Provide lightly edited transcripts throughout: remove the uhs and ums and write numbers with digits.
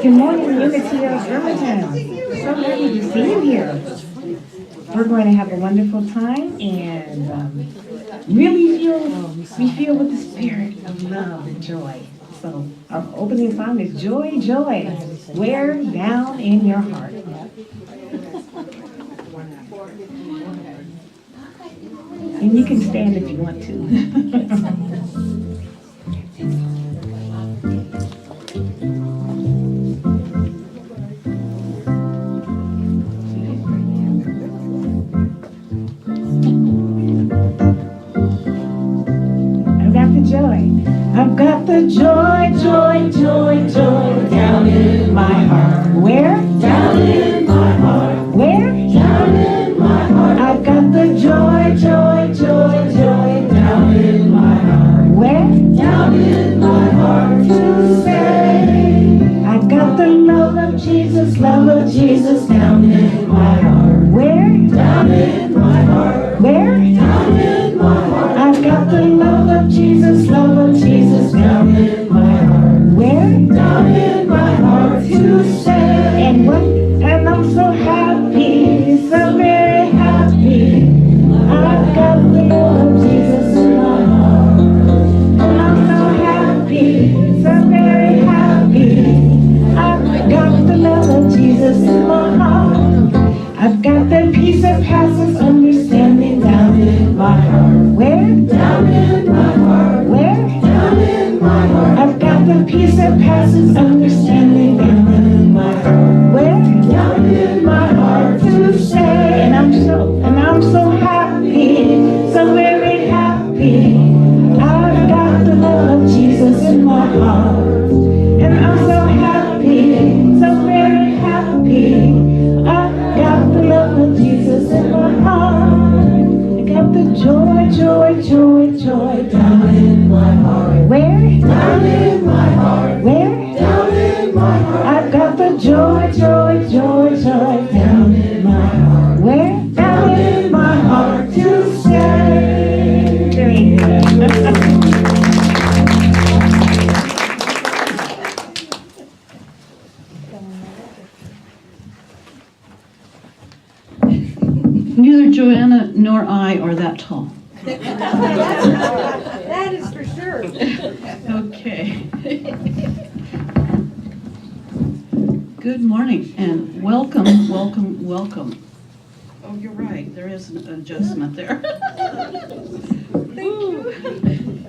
Good morning, Unity of Bremerton. So happy to see you here. We're going to have a wonderful time and really be filled with the spirit of love and joy. So our opening song is Joy, Joy, where down in your heart. And you can stand if you want to. I've got the joy, joy, joy, joy down in my heart. Where? Down in my heart. Where? Down in my heart. I've got the joy, joy, joy, joy down in my heart. Where? Down in my heart to say. I've got the love of Jesus down in my heart. Where? Down in my heart. Where? Down in my heart. I've got the love of Jesus down in my heart. Where? Down in my heart to say. And what? And I'm so happy, so very happy. I've got the love of Jesus in my heart. And I'm so happy, so very happy. I've got the love of Jesus in my heart. I've got the peace that passes understanding down in my heart. Where? Down in my heart. Where? Down in my heart. I've got the peace that passes understanding down in my heart. Where? Down in my heart to say. And I'm so happy, so very happy. I've got the love of Jesus in my heart. And I'm so happy, so very happy. I've got the love of Jesus in my heart. I got the joy, joy, joy, joy down in my heart. Where? Down in my heart. Where? Down in my heart. I've got the joy, joy, joy, joy down in my heart. Where? Down in my heart to say. Very good. Neither Joanna nor I are that tall. That is for sure. Okay. Good morning and welcome, welcome, welcome. Oh, you're right. There is an adjustment there. Thank you.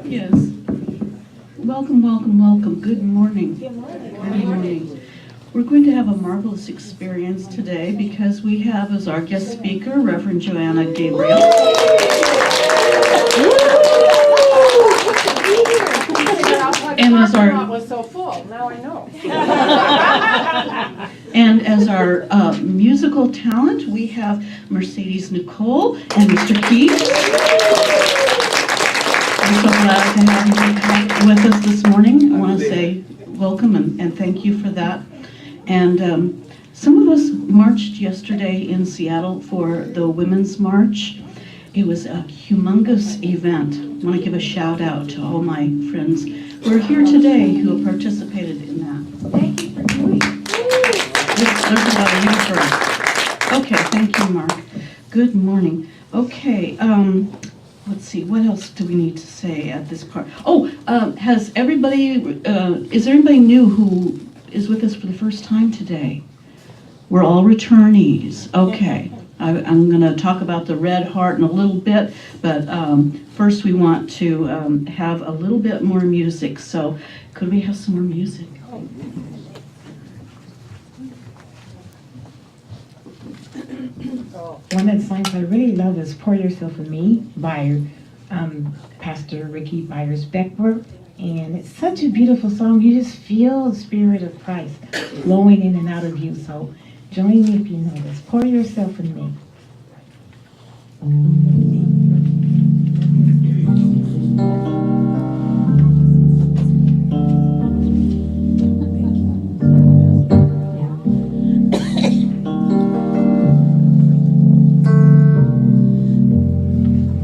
Yes. Welcome, welcome, welcome. Good morning. Good morning. Good morning. We're going to have a marvelous experience today because we have as our guest speaker Reverend Joanna Gabriel. And as our was so full. Now I know. and as our musical talent, we have Mercedes Nicole and Mr. Keith. I'm so glad to have you with us this morning. I want to say welcome and thank you for that. And some of us marched yesterday in Seattle for the Women's March. It was a humongous event. I want to give a shout out to all my friends who are here today who have participated in that. Thank you for doing it. There's a lot of you for us. Okay, thank you, Mark. Good morning. Okay, let's see, what else do we need to say at this part? Oh, has everybody, is there anybody new who is with us for the first time today? We're all returnees. Okay. I'm going to talk about the Red Heart in a little bit, but first we want to have a little bit more music. So could we have some more music? One of the songs I really love is Pour Yourself in Me by Pastor Ricky Byers-Beckworth. And it's such a beautiful song. You just feel the Spirit of Christ flowing in and out of you. So join me if you know this. Pour yourself in me.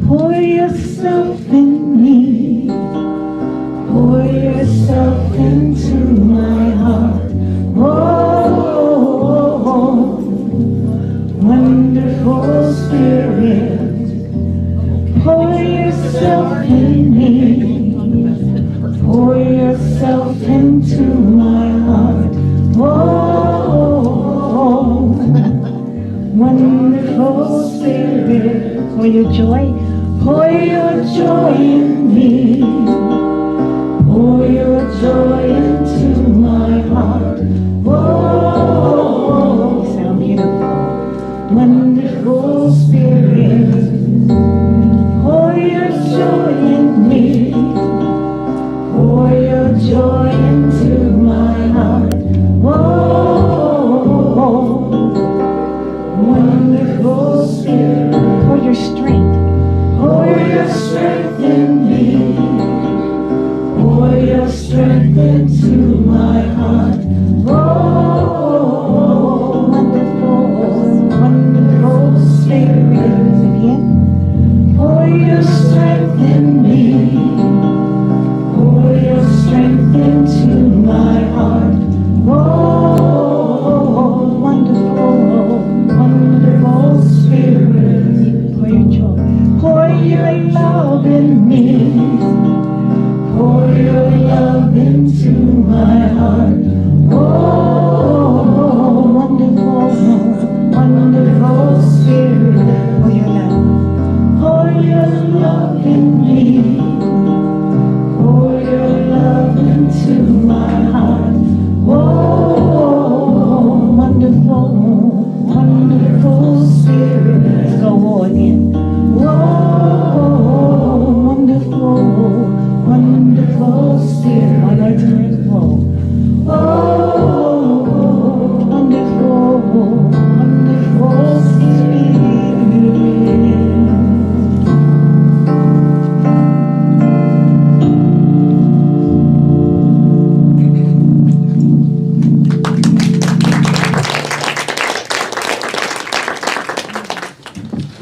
Pour yourself in me. Pour yourself into my heart. wonderful Spirit, pour yourself in me, pour yourself into my heart. Oh, wonderful Spirit, pour your joy in me, pour your joy into my heart. Oh, you sound beautiful. Wonderful Spirit, pour your joy in me, pour your joy into my heart. Oh, wonderful Spirit, pour your strength in me, pour your strength into my heart. Oh, wonderful Spirit, again. Pour your strength in me, pour your strength into my heart. Oh, wonderful Spirit, pour your joy, pour your love in me, pour your love into my heart. Oh, wonderful Spirit, pour your love in me, pour your love into my heart. Oh, wonderful Spirit. Let's go more again. Oh, wonderful Spirit. One more time. Oh, wonderful Spirit.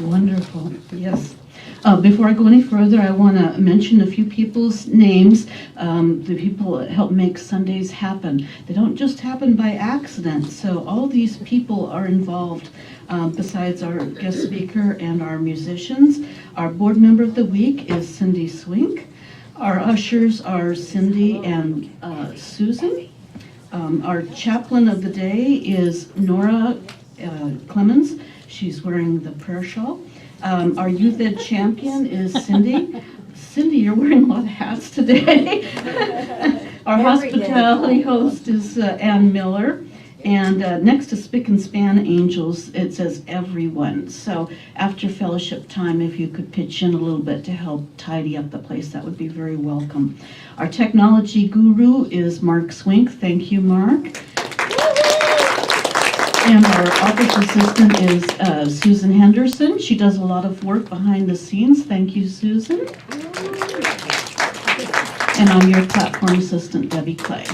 Wonderful, yes. Before I go any further, I want to mention a few people's names, the people that help make Sundays happen. They don't just happen by accident, so all these people are involved, besides our guest speaker and our musicians. Our board member of the week is Cindy Swink. Our ushers are Cindy and Susan. Our chaplain of the day is Nora Clemens. She's wearing the prayer shawl. Our youth ed champion is Cindy. Cindy, you're wearing a lot of hats today. Our hospitality host is Ann Miller. And next to Spick and Span Angels, it says everyone. So after fellowship time, if you could pitch in a little bit to help tidy up the place, that would be very welcome. Our technology guru is Mark Swink. Thank you, Mark. And our office assistant is Susan Henderson. She does a lot of work behind the scenes. Thank you, Susan. And I'm your platform assistant, Debbie Clay.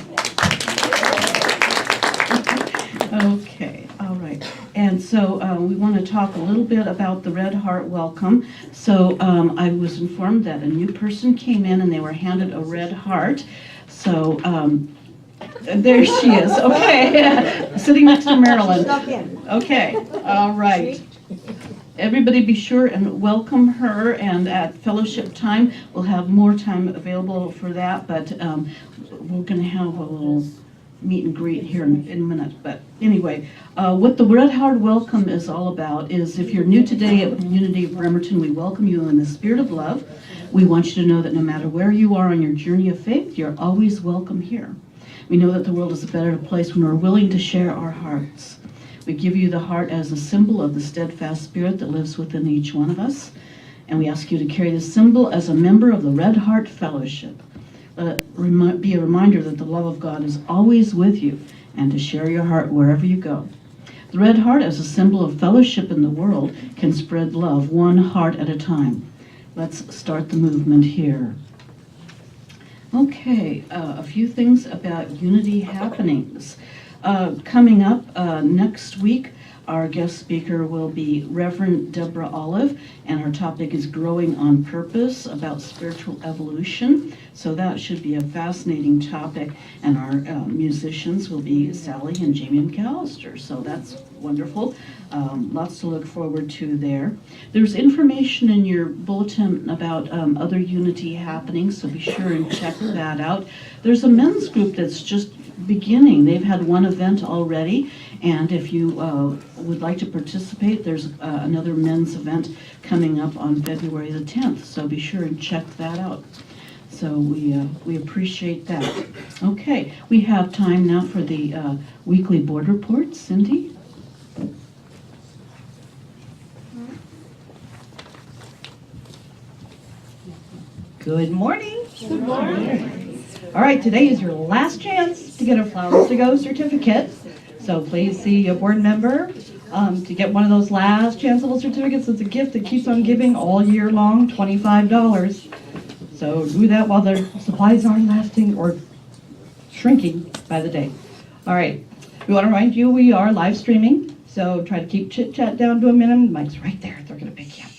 Okay, all right. And so we want to talk a little bit about the Red Heart Welcome. So I was informed that a new person came in and they were handed a red heart. So there she is. Okay, sitting next to Marilyn. Okay, all right. Everybody be sure and welcome her, and at fellowship time, we'll have more time available for that, but we're going to have a little meet and greet here in a minute. But anyway, what the Red Heart Welcome is all about is, if you're new today at Unity of Bremerton, we welcome you in the spirit of love. We want you to know that no matter where you are on your journey of faith, you're always welcome here. We know that the world is a better place when we're willing to share our hearts. We give you the heart as a symbol of the steadfast spirit that lives within each one of us. And we ask you to carry this symbol as a member of the Red Heart Fellowship. Let it be a reminder that the love of God is always with you, and to share your heart wherever you go. The red heart, as a symbol of fellowship in the world, can spread love one heart at a time. Let's start the movement here. Okay, a few things about Unity happenings. Coming up next week, Our guest speaker will be Reverend Deborah Olive, and her topic is Growing on Purpose, about spiritual evolution. So that should be a fascinating topic. And our musicians will be Sally and Jamie McAllister. So that's wonderful. Lots to look forward to there. There's information in your bulletin about other Unity happenings, so be sure and check that out. There's a men's group that's just beginning. They've had one event already, and if you would like to participate, there's another men's event coming up on February the 10th, so be sure and check that out. So we appreciate that. Okay, we have time now for the weekly board report. Cindy? Good morning. Good morning. All right, today is your last chance to get a Flowers to Go certificate. So please see a board member to get one of those last chanceable certificates. It's a gift that keeps on giving all year long, $25. So do that while the supplies aren't lasting or shrinking by the day. All right, we want to remind you we are live streaming, so try to keep chit chat down to a minimum. Mike's right there, they're going to pick you up.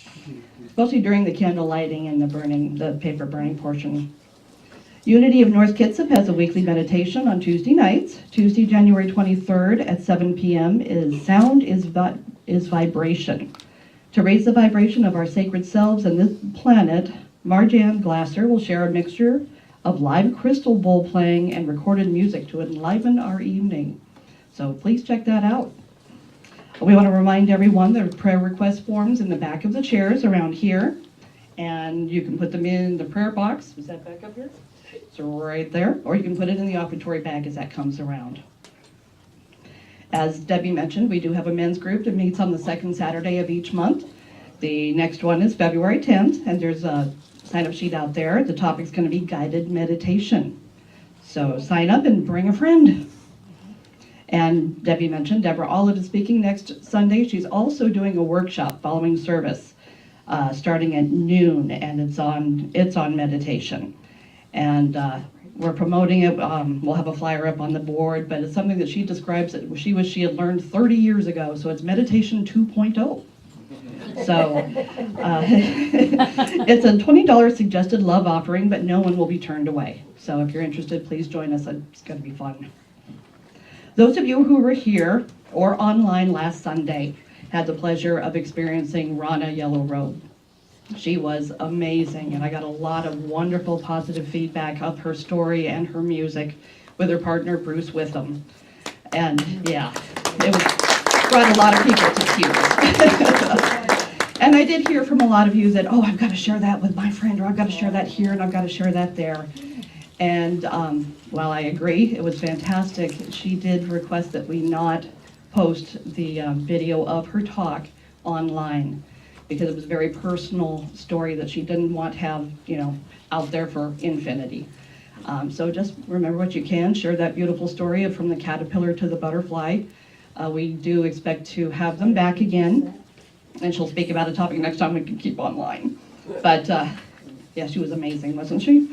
Especially during the candle lighting and the paper burning portion. Unity of North Kitsap has a weekly meditation on Tuesday nights. Tuesday, January 23rd at 7 p.m. is Sound is Vibration. To raise the vibration of our sacred selves and this planet, Marjan Glasser will share a mixture of live crystal bowl playing and recorded music to enliven our evening. So please check that out. We want to remind everyone there are prayer request forms in the back of the chairs around here, and you can put them in the prayer box. Is that back up here? It's right there. Or you can put it in the offertory bag as that comes around. As Debbie mentioned, we do have a men's group that meets on the second Saturday of each month. The next one is February 10th, and there's a sign-up sheet out there. The topic's going to be guided meditation. So sign up and bring a friend. And Debbie mentioned Deborah Olive is speaking next Sunday. She's also doing a workshop following service, starting at noon, and it's on meditation. And we're promoting it. We'll have a flyer up on the board, but it's something that she describes that she had learned 30 years ago. So it's meditation 2.0. So it's a $20 suggested love offering, but no one will be turned away. So if you're interested, please join us. It's going to be fun. Those of you who were here or online last Sunday had the pleasure of experiencing Rana Yellow Robe. She was amazing, and I got a lot of wonderful positive feedback of her story and her music with her partner Bruce Witham. And yeah, it brought a lot of people to tears. And I did hear from a lot of you that, oh, I've got to share that with my friend, or I've got to share that here, and I've got to share that there. And while I agree, it was fantastic, she did request that we not post the video of her talk online because it was a very personal story that she didn't want to have, out there for infinity. So just remember what you can, share that beautiful story of from the caterpillar to the butterfly. We do expect to have them back again, and she'll speak about a topic next time we can keep online. But yeah, she was amazing, wasn't she?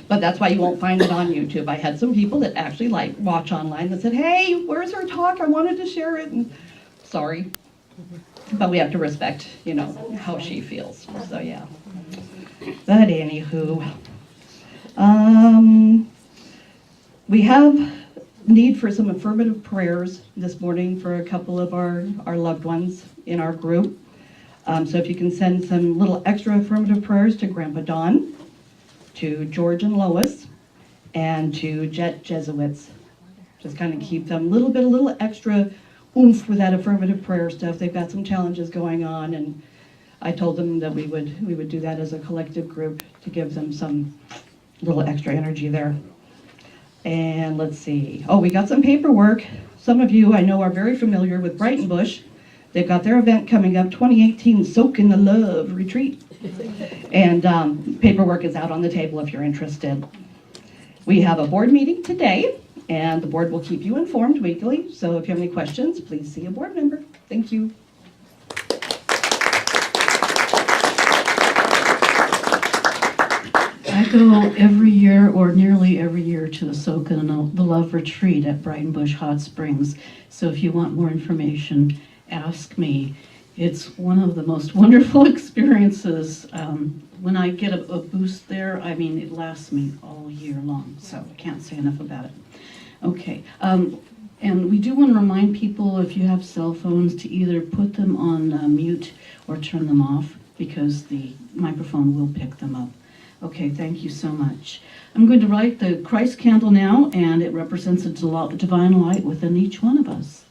But that's why you won't find it on YouTube. I had some people that actually watch online that said, hey, where's her talk? I wanted to share it. And sorry. But we have to respect, how she feels. So yeah. But anywho, we have need for some affirmative prayers this morning for a couple of our loved ones in our group. So if you can send some little extra affirmative prayers to Grandpa Don, to George and Lois, and to Jet Jesuits. Just kind of keep them a little extra oomph with that affirmative prayer stuff. They've got some challenges going on, and I told them that we would do that as a collective group to give them some little extra energy there. And let's see. Oh, we got some paperwork. Some of you I know are very familiar with Brighton Bush. They've got their event coming up, 2018 Soak in the Love Retreat. And paperwork is out on the table if you're interested. We have a board meeting today, and the board will keep you informed weekly. So if you have any questions, please see a board member. Thank you. I go every year, or nearly every year, to the Soak in the Love Retreat at Brighton Bush Hot Springs. So if you want more information ask me, it's one of the most wonderful experiences. When I get a boost there, I mean, it lasts me all year long, so I can't say enough about it. Okay, and we do want to remind people, if you have cell phones, to either put them on mute or turn them off, because the microphone will pick them up. Okay, thank you so much. I'm going to light the Christ candle now, and it represents a divine light within each one of us.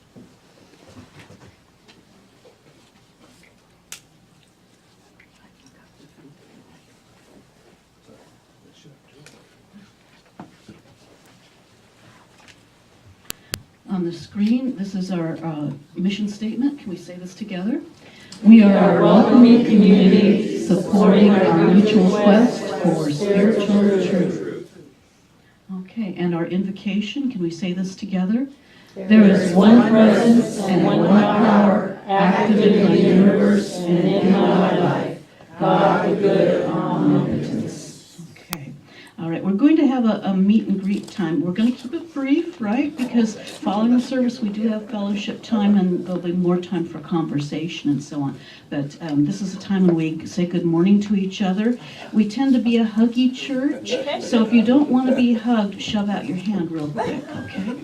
On the screen, this is our mission statement. Can we say this together? We are a welcoming community supporting our mutual quest for spiritual truth. Okay, and our invocation, can we say this together? There is one presence and one power active in the universe and in my life. God the good omnipotence. Okay. All right, we're going to have a meet and greet time. We're going to keep it brief, right? Because following the service, we do have fellowship time, and there'll be more time for conversation and so on. But this is a time when we say good morning to each other. We tend to be a huggy church, so if you don't want to be hugged, shove out your hand real quick, okay?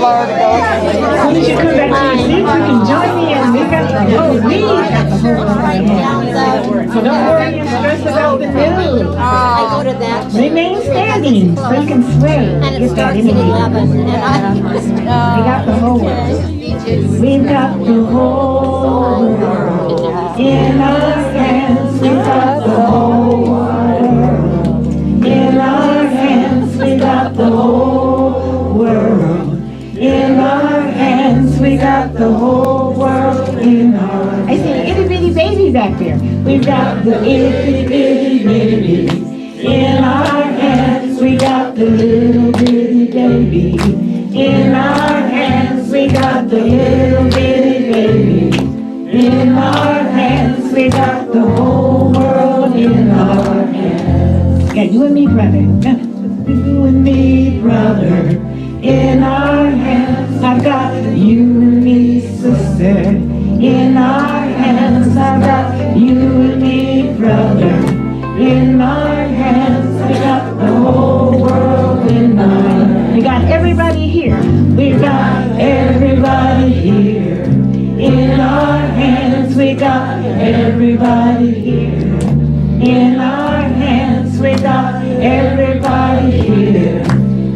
Why don't you come back to your seats? You can join me, and we got the whole world right now. So don't worry and stress about the news. I go to that. Remain standing so you can sway. And it starts at 11. And We got the whole world. We've got the whole world in our hands. We've got the whole world in our hands. We got the whole world in our hands. We got the whole world in our hands. I see an itty bitty baby back there. We've got the itty bitty baby in our hands. We got the little bitty baby in our hands. We got the little bitty baby in our hands. We got the whole world in our hands. Yeah, you and me, brother. You and me, brother, in our hands. I've got you and me, sister, in our hands. I've got you and me, brother, in our hands. We got the whole world in our hands. We got everybody here. We got everybody here in our hands. We got everybody here in our hands. We got everybody here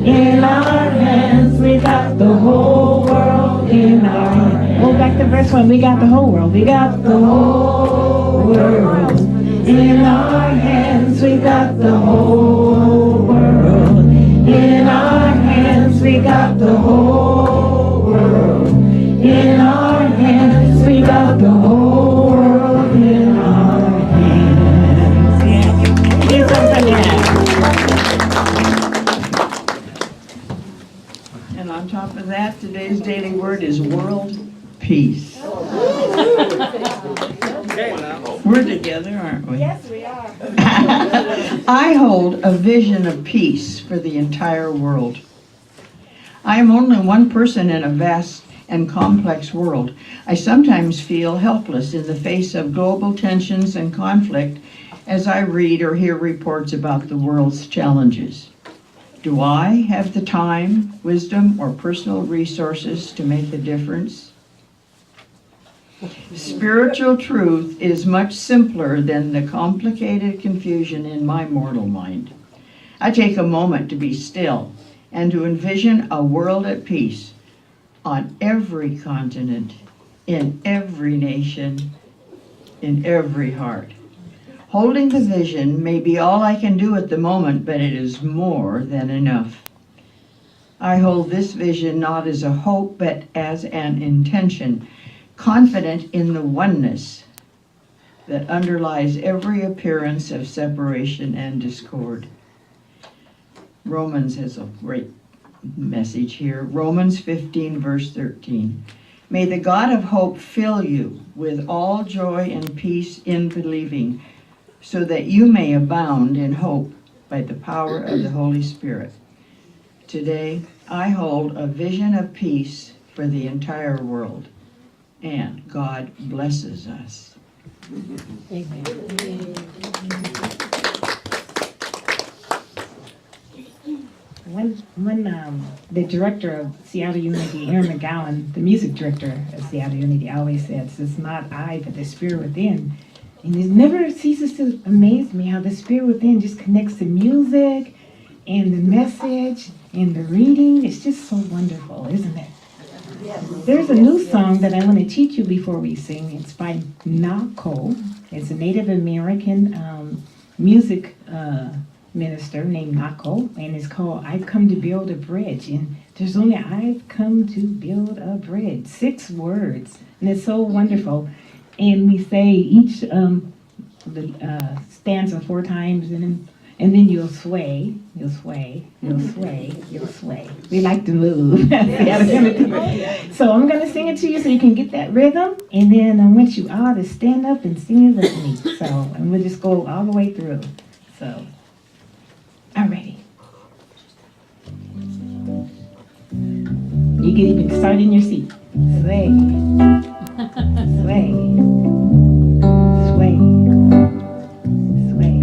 in our hands. We got the whole world in our hands. Go back to verse 1. We got the whole world. We got the whole world in our hands. We got the whole world in our hands. We got the whole And on top of that, today's daily word is world peace. We're together, aren't we? Yes, we are. I hold a vision of peace for the entire world. I am only one person in a vast and complex world. I sometimes feel helpless in the face of global tensions and conflict as I read or hear reports about the world's challenges. Do I have the time, wisdom, or personal resources to make a difference? Spiritual truth is much simpler than the complicated confusion in my mortal mind. I take a moment to be still and to envision a world at peace on every continent, in every nation, in every heart. Holding the vision may be all I can do at the moment, but it is more than enough. I hold this vision not as a hope, but as an intention, confident in the oneness that underlies every appearance of separation and discord. Romans has a great message here. Romans 15, verse 13. May the God of hope fill you with all joy and peace in believing, so that you may abound in hope by the power of the Holy Spirit. Today, I hold a vision of peace for the entire world, and God blesses us. When the director of Seattle Unity, Aaron McGowan, the music director of Seattle Unity, always says, "It's not I, but the Spirit within." And it never ceases to amaze me how the Spirit within just connects the music and the message and the reading. It's just so wonderful, isn't it? There's a new song that I want to teach you before we sing. It's by Nicole. It's a Native American music minister named Nicole, and it's called "I've Come to Build a Bridge." And there's only "I've come to build a bridge," 6 words, and it's so wonderful. And we say each stanza 4 times, and then you'll sway, you'll sway, you'll sway, you'll sway. We like to move. So I'm going to sing it to you so you can get that rhythm, and then I want you all to stand up and sing it with me. So, and we'll just go all the way through. So, I'm ready. You can even start in your seat. Sway, sway, sway, sway.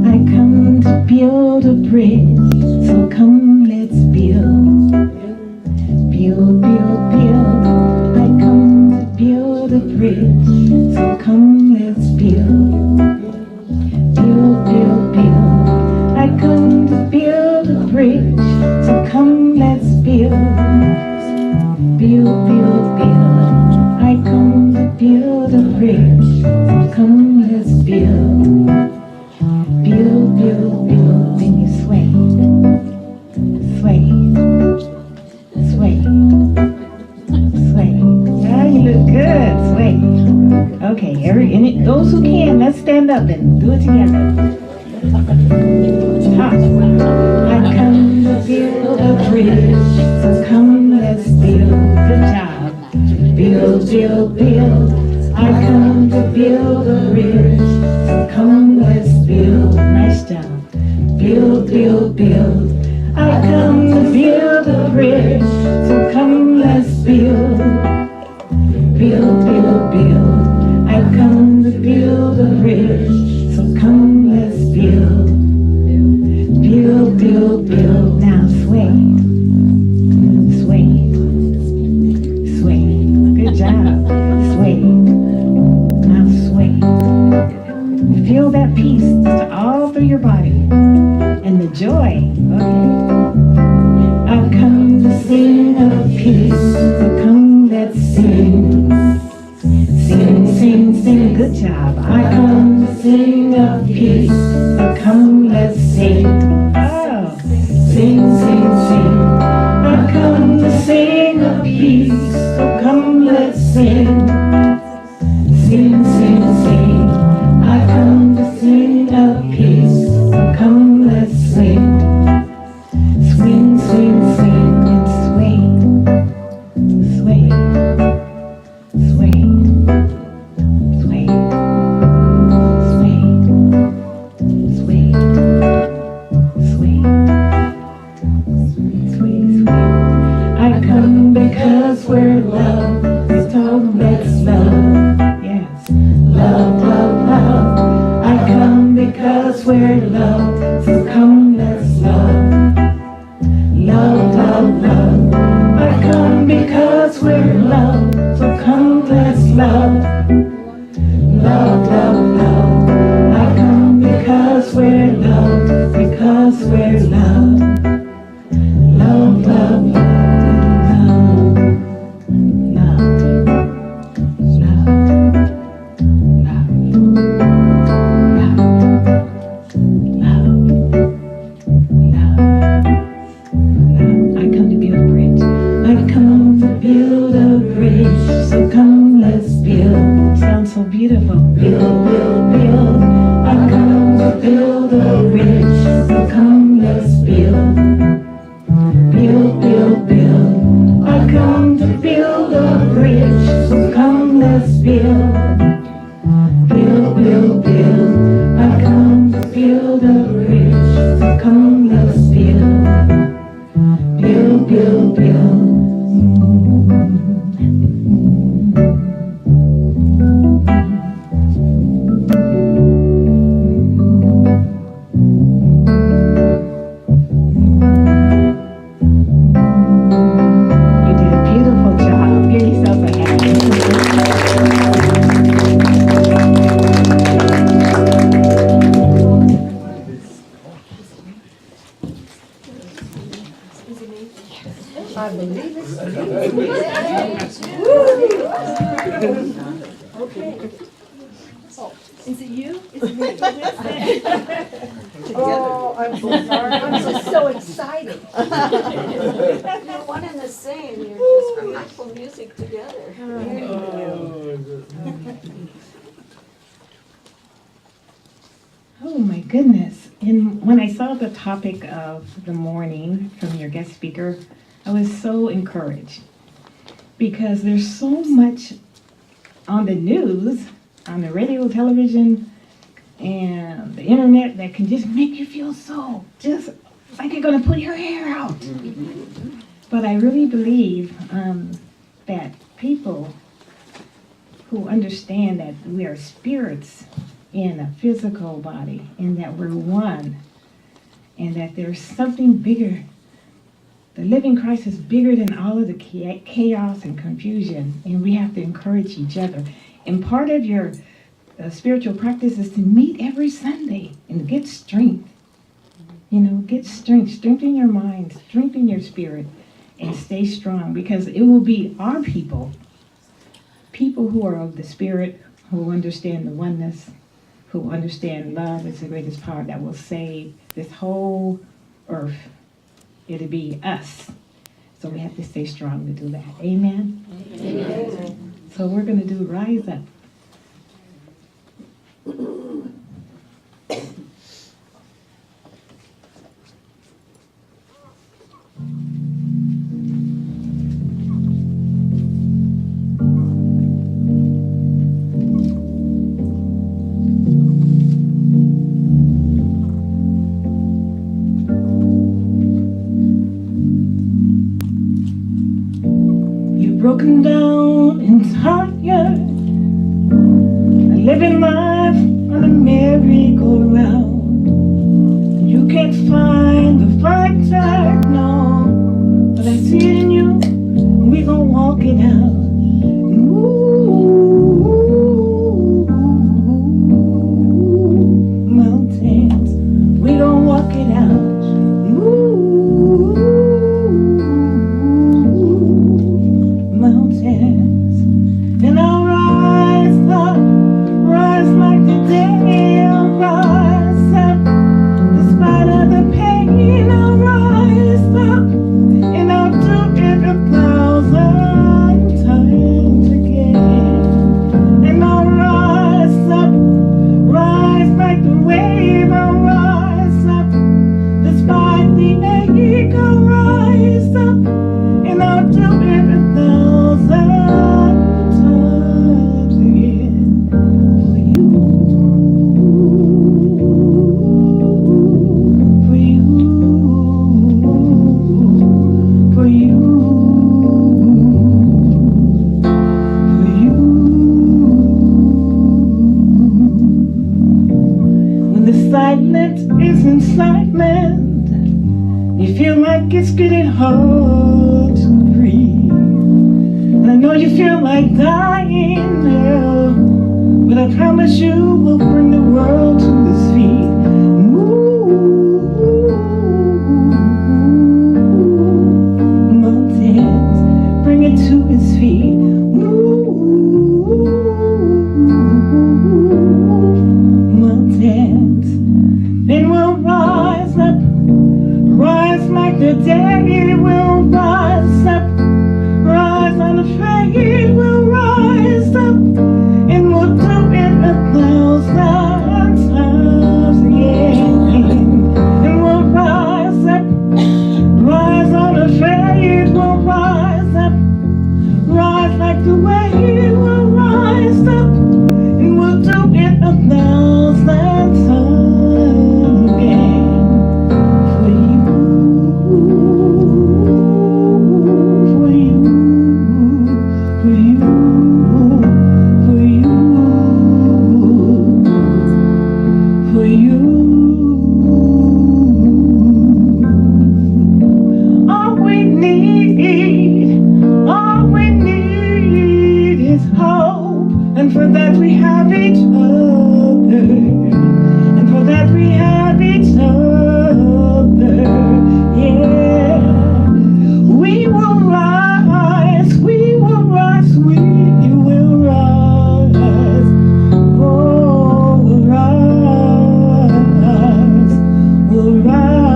I come to build a bridge, so come let's build. Build, build, build. I come to build a bridge, so come let's build. Build, build, build. I come to build a bridge, so come let's build. Build, build, build. I come to build a bridge, so come let's build. Build, build, build. Then you sway, sway, sway, sway. Yeah, you look good. Sway. Okay, those who can, let's stand up and do it together. I come to build a bridge, so come let's build. Good job. Build, build, build. I come to build a bridge, so come let's build. Nice job. Build, build, build. I come to build a bridge, so come let's build. Build, build, build. I come to build a bridge, so come let's build. Build, build, build. Now sway, sway, sway. Good job. Sway. Now sway. Feel that peace just all through your body and the joy. Okay. I've come to sing of peace, so come let's sing. Sing, sing, sing. Good job. I come to sing of peace, so come let's sing. Oh, sing, sing, sing. I come to sing of peace, so come let's sing. Sing, sing, sing. I come to sing of peace, so because we're loved. So come, let's love. Love, love, love. I come because we're loved. So come, let's love. Love, love, love. I come because we're loved. Because we're loved. Love, love, love. So beautiful. Build, build, build. I come to build a bridge. So come, let's build. Build, build, build. I come to build a bridge. So come, let's build. Build, build, build. I come to build a bridge. So come, let's build. Build, build, build. I believe it's Okay. Oh, is it you? Is it me? Oh, I'm so sorry. I'm just so excited. You're one and the same, you're just beautiful music together. Oh my goodness. And when I saw the topic of the morning from your guest speaker, I was so encouraged because there's so much on the news, on the radio, television, and the internet that can just make you feel so just like you're going to put your hair out. But I really believe that people who understand that we are spirits in a physical body and that we're one and that there's something bigger. The living Christ is bigger than all of the chaos and confusion, and we have to encourage each other. And part of your spiritual practice is to meet every Sunday and get strength. You know, get strength. Strengthen your mind, strengthen your spirit, and stay strong, because it will be our people who are of the Spirit, who understand the oneness, who understand love is the greatest power that will save this whole earth. It'll be us. So we have to stay strong to do that. Amen? Amen. So we're going to do Rise Up. Broken down and tired, living life on a merry-go-round. You can't find the fighter, no, but I see it in you, and we gon' walk it out. Ooh, mountains, we gon' walk it out. And I'll rise up, rise like the day of rise. excitement is incitement. You feel like it's getting hard to breathe. And I know you feel like dying now, but I promise you we'll bring the world to its feet. Mountains, bring it to its feet. Mountains, then we'll rise up, rise like the dead. We'll rise up, rise unafraid. We'll rise up, and we'll do it 1,000 times again. And we'll rise up, rise unafraid. We'll rise up, rise like the wave. We'll rise up, and we'll do it 1,000 times again. For you, for you, for you, for you, for you. All we need is hope, and for that we have each other, and for that we have each other, yeah. We will rise, we will rise, we will rise, oh, we'll rise, we'll rise.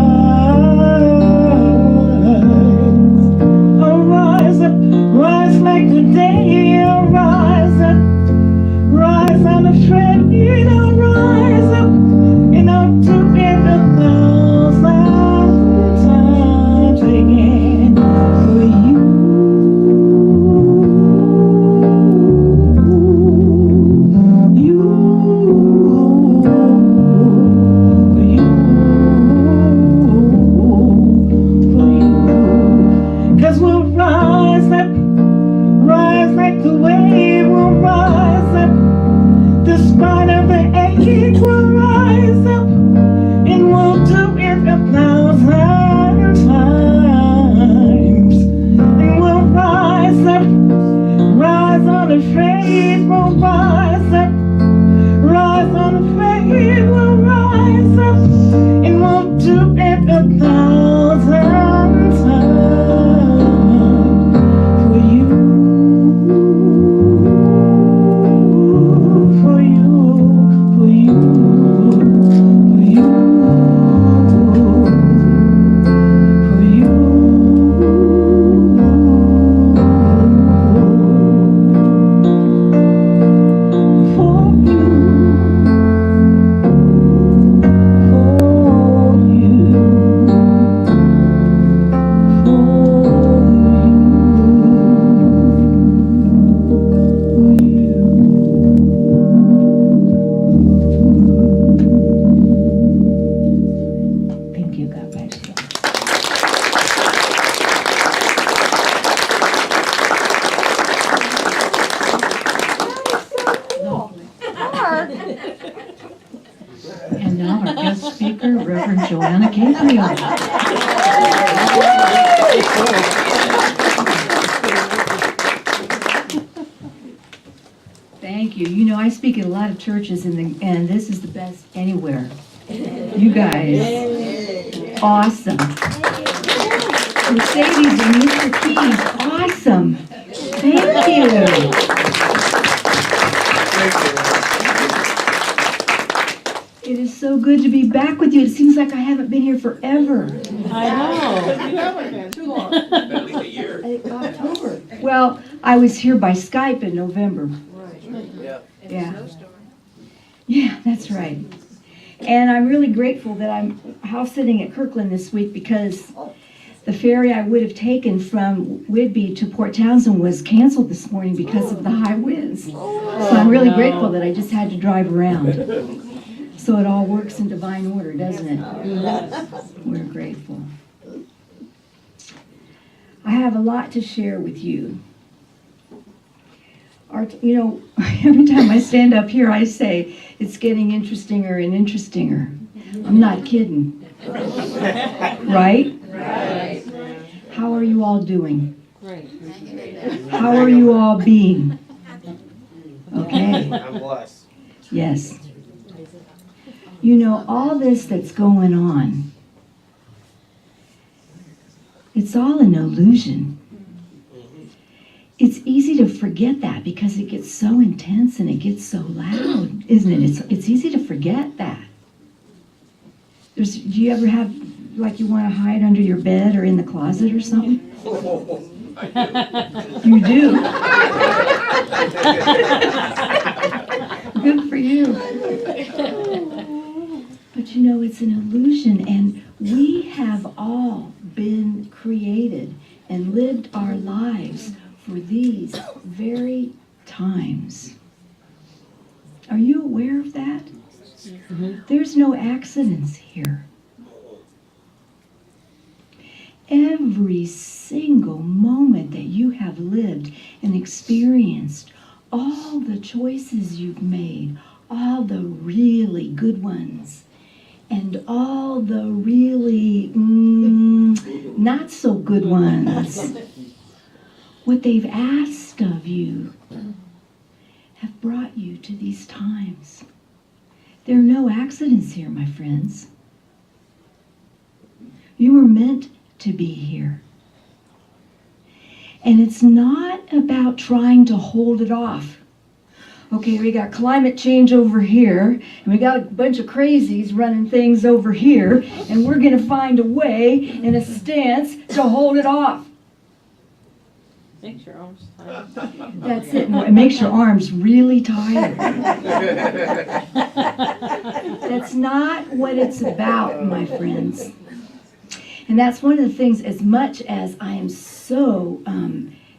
Oh, rise up, rise like the day, oh, rise up, rise unafraid, oh, rise up, and I'll do it 1,000 times again for you, you, for you, for you. 'Cause we'll rise up, rise like the wave. We'll rise up, despite of the ache. We'll rise up, and we'll do it 1,000 times. And we'll rise up, rise unafraid. We'll rise up, rise unafraid. We'll rise up, and we'll do it 1,000 times for you, for you, for you, for you, for you, Thank you. God bless you. And now our guest speaker, Reverend Joanna Gabriel. Thank you. You know, I speak at a lot of churches, and this is the best anywhere. You guys, awesome. Mercedes and Mr. Keys, awesome. Thank you. It is so good to be back with you. It seems like I haven't been here forever. I know. You haven't been too long. At least a year. October. Well, I was here by Skype in November. Yeah. Yeah. Yeah, that's right. And I'm really grateful that I'm house sitting at Kirkland this week because the ferry I would have taken from Whidbey to Port Townsend was canceled this morning because of the high winds. So I'm really grateful that I just had to drive around. So it all works in divine order, doesn't it? We're grateful. I have a lot to share with you. You know, every time I stand up here, I say, it's getting interestinger and interestinger. I'm not kidding. Right? Right. How are you all doing? Great. How are you all being? Okay. I'm blessed. Yes. You know, all this that's going on, it's all an illusion. It's easy to forget that because it gets so intense and it gets so loud, isn't it? It's easy to forget that. Do you ever have, like, you want to hide under your bed or in the closet or something? You do? Good for you. But you know, it's an illusion, and we have all been created and lived our lives for these very times. Are you aware of that? There's no accidents here. Every single moment that you have lived and experienced, all the choices you've made, all the really good ones, and all the really not so good ones, what they've asked of you have brought you to these times. There are no accidents here, my friends. You were meant to be here. And it's not about trying to hold it off. Okay, we got climate change over here, and we got a bunch of crazies running things over here, and we're going to find a way and a stance to hold it off. Makes your arms tired. That's it. It makes your arms really tired. That's not what it's about, my friends. And that's one of the things, as much as I am so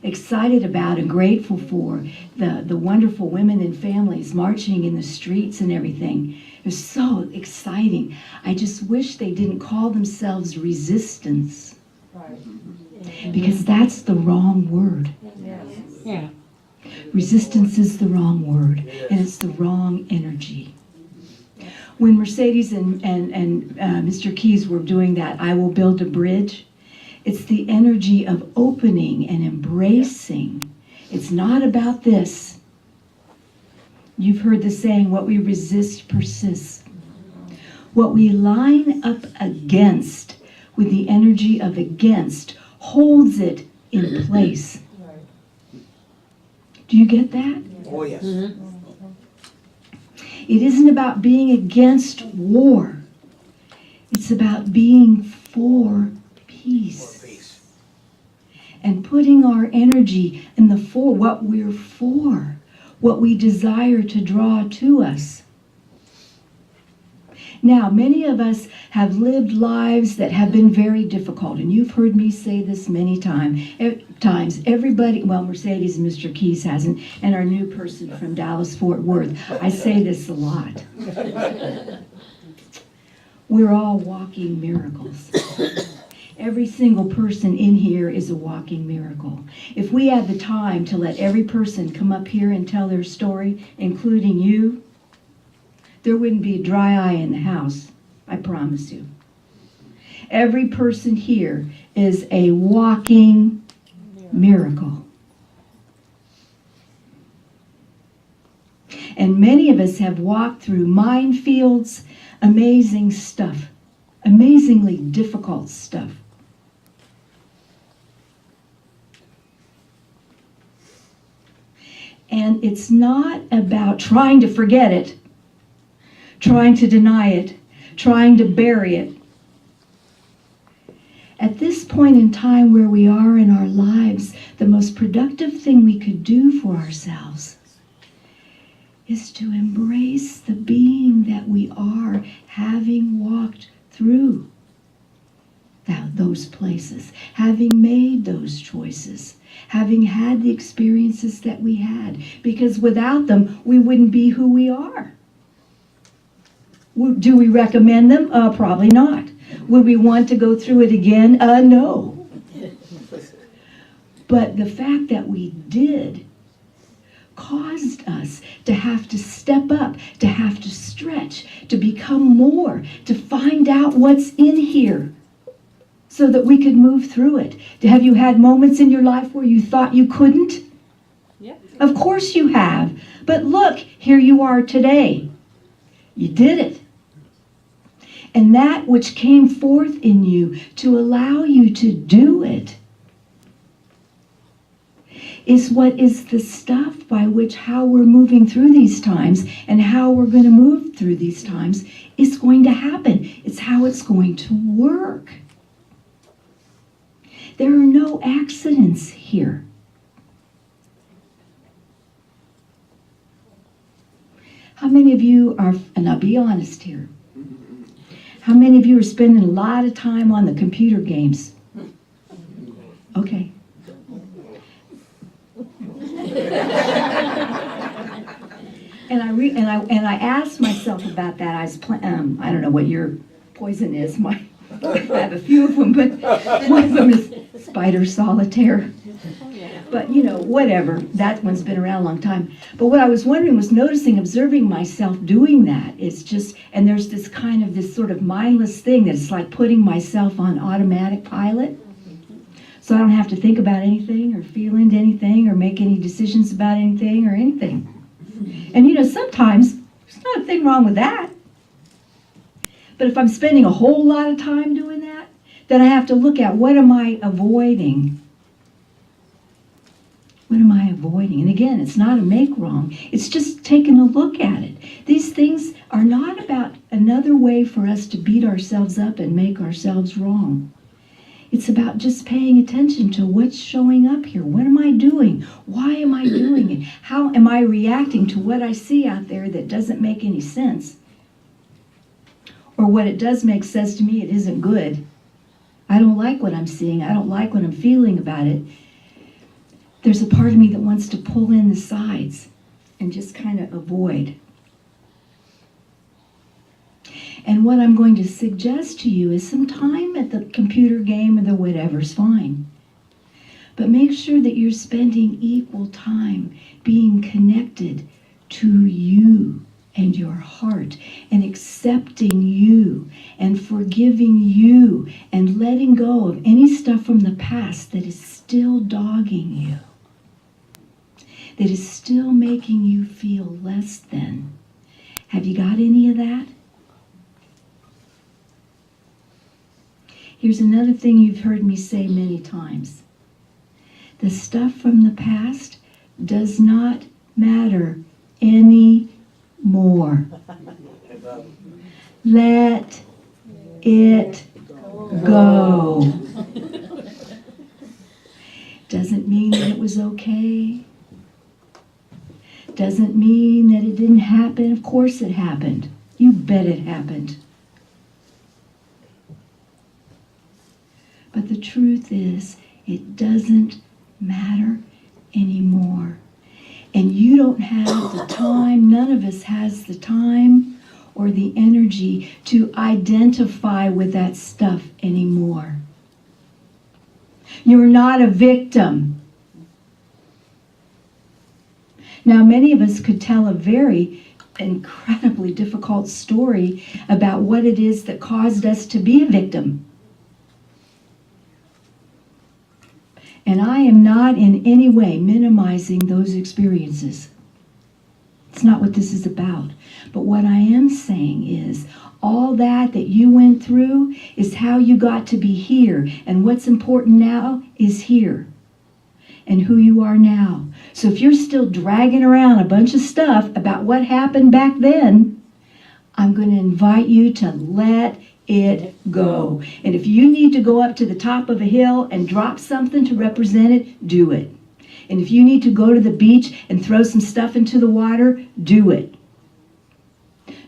excited about and grateful for the wonderful women and families marching in the streets and everything. It was so exciting. I just wish they didn't call themselves resistance. Because that's the wrong word. Yeah. Resistance is the wrong word, and it's the wrong energy. When Mercedes and Mr. Keys were doing that, I will build a bridge, it's the energy of opening and embracing. It's not about this. You've heard the saying, what we resist persists. What we line up against with the energy of against holds it in place. Do you get that? Oh, yes. It isn't about being against war. It's about being for peace. And putting our energy in the for, what we're for, what we desire to draw to us. Now, many of us have lived lives that have been very difficult, and you've heard me say this many times. Everybody, well, Mercedes and Mr. Keys hasn't, and our new person from Dallas-Fort Worth, I say this a lot. We're all walking miracles. Every single person in here is a walking miracle. If we had the time to let every person come up here and tell their story, including you, there wouldn't be a dry eye in the house, I promise you. Every person here is a walking miracle. And many of us have walked through minefields, amazing stuff, amazingly difficult stuff. And it's not about trying to forget it, trying to deny it, trying to bury it. At this point in time where we are in our lives, the most productive thing we could do for ourselves is to embrace the being that we are, having walked through those places, having made those choices, having had the experiences that we had, because without them, we wouldn't be who we are. Do we recommend them? Probably not. Would we want to go through it again? No. But the fact that we did caused us to have to step up, to have to stretch, to become more, to find out what's in here so that we could move through it. Have you had moments in your life where you thought you couldn't? Yep. Of course you have. But look, here you are today. You did it. And that which came forth in you to allow you to do it is what is the stuff by which how we're moving through these times and how we're going to move through these times is going to happen. It's how it's going to work. There are no accidents here. How many of you are, and I'll be honest here, how many of you are spending a lot of time on the computer games? Okay. And I asked myself about that. I don't know what your poison is. I have a few of them, but one of them is spider solitaire. But whatever. That one's been around a long time. But what I was wondering was observing myself doing that. It's just, and there's this sort of mindless thing that it's like putting myself on automatic pilot. So I don't have to think about anything or feel into anything or make any decisions about anything or anything. And sometimes there's not a thing wrong with that. But if I'm spending a whole lot of time doing that, then I have to look at what am I avoiding? What am I avoiding? And again, it's not a make wrong. It's just taking a look at it. These things are not about another way for us to beat ourselves up and make ourselves wrong. It's about just paying attention to what's showing up here. What am I doing? Why am I doing it? How am I reacting to what I see out there that doesn't make any sense? Or what it does make sense to me, it isn't good. I don't like what I'm seeing. I don't like what I'm feeling about it. There's a part of me that wants to pull in the sides and just kind of avoid. And what I'm going to suggest to you is some time at the computer game or the whatever's fine. But make sure that you're spending equal time being connected to you and your heart and accepting you and forgiving you and letting go of any stuff from the past that is still dogging you, that is still making you feel less than. Have you got any of that? Here's another thing you've heard me say many times. The stuff from the past does not matter anymore. Let it go. Doesn't mean that it was okay. Doesn't mean that it didn't happen. Of course it happened. You bet it happened. But the truth is, it doesn't matter anymore. And you don't have the time, none of us has the time or the energy to identify with that stuff anymore. You're not a victim. Now, many of us could tell a very incredibly difficult story about what it is that caused us to be a victim. And I am not in any way minimizing those experiences. It's not what this is about. But what I am saying is, all that you went through is how you got to be here. And what's important now is here. And who you are now. So if you're still dragging around a bunch of stuff about what happened back then, I'm going to invite you to let it go. And if you need to go up to the top of a hill and drop something to represent it, do it. And if you need to go to the beach and throw some stuff into the water, do it.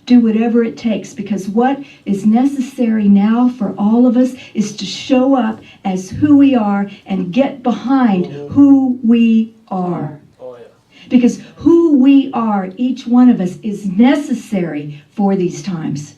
Do whatever it takes, because what is necessary now for all of us is to show up as who we are and get behind who we are. Because who we are, each one of us, is necessary for these times.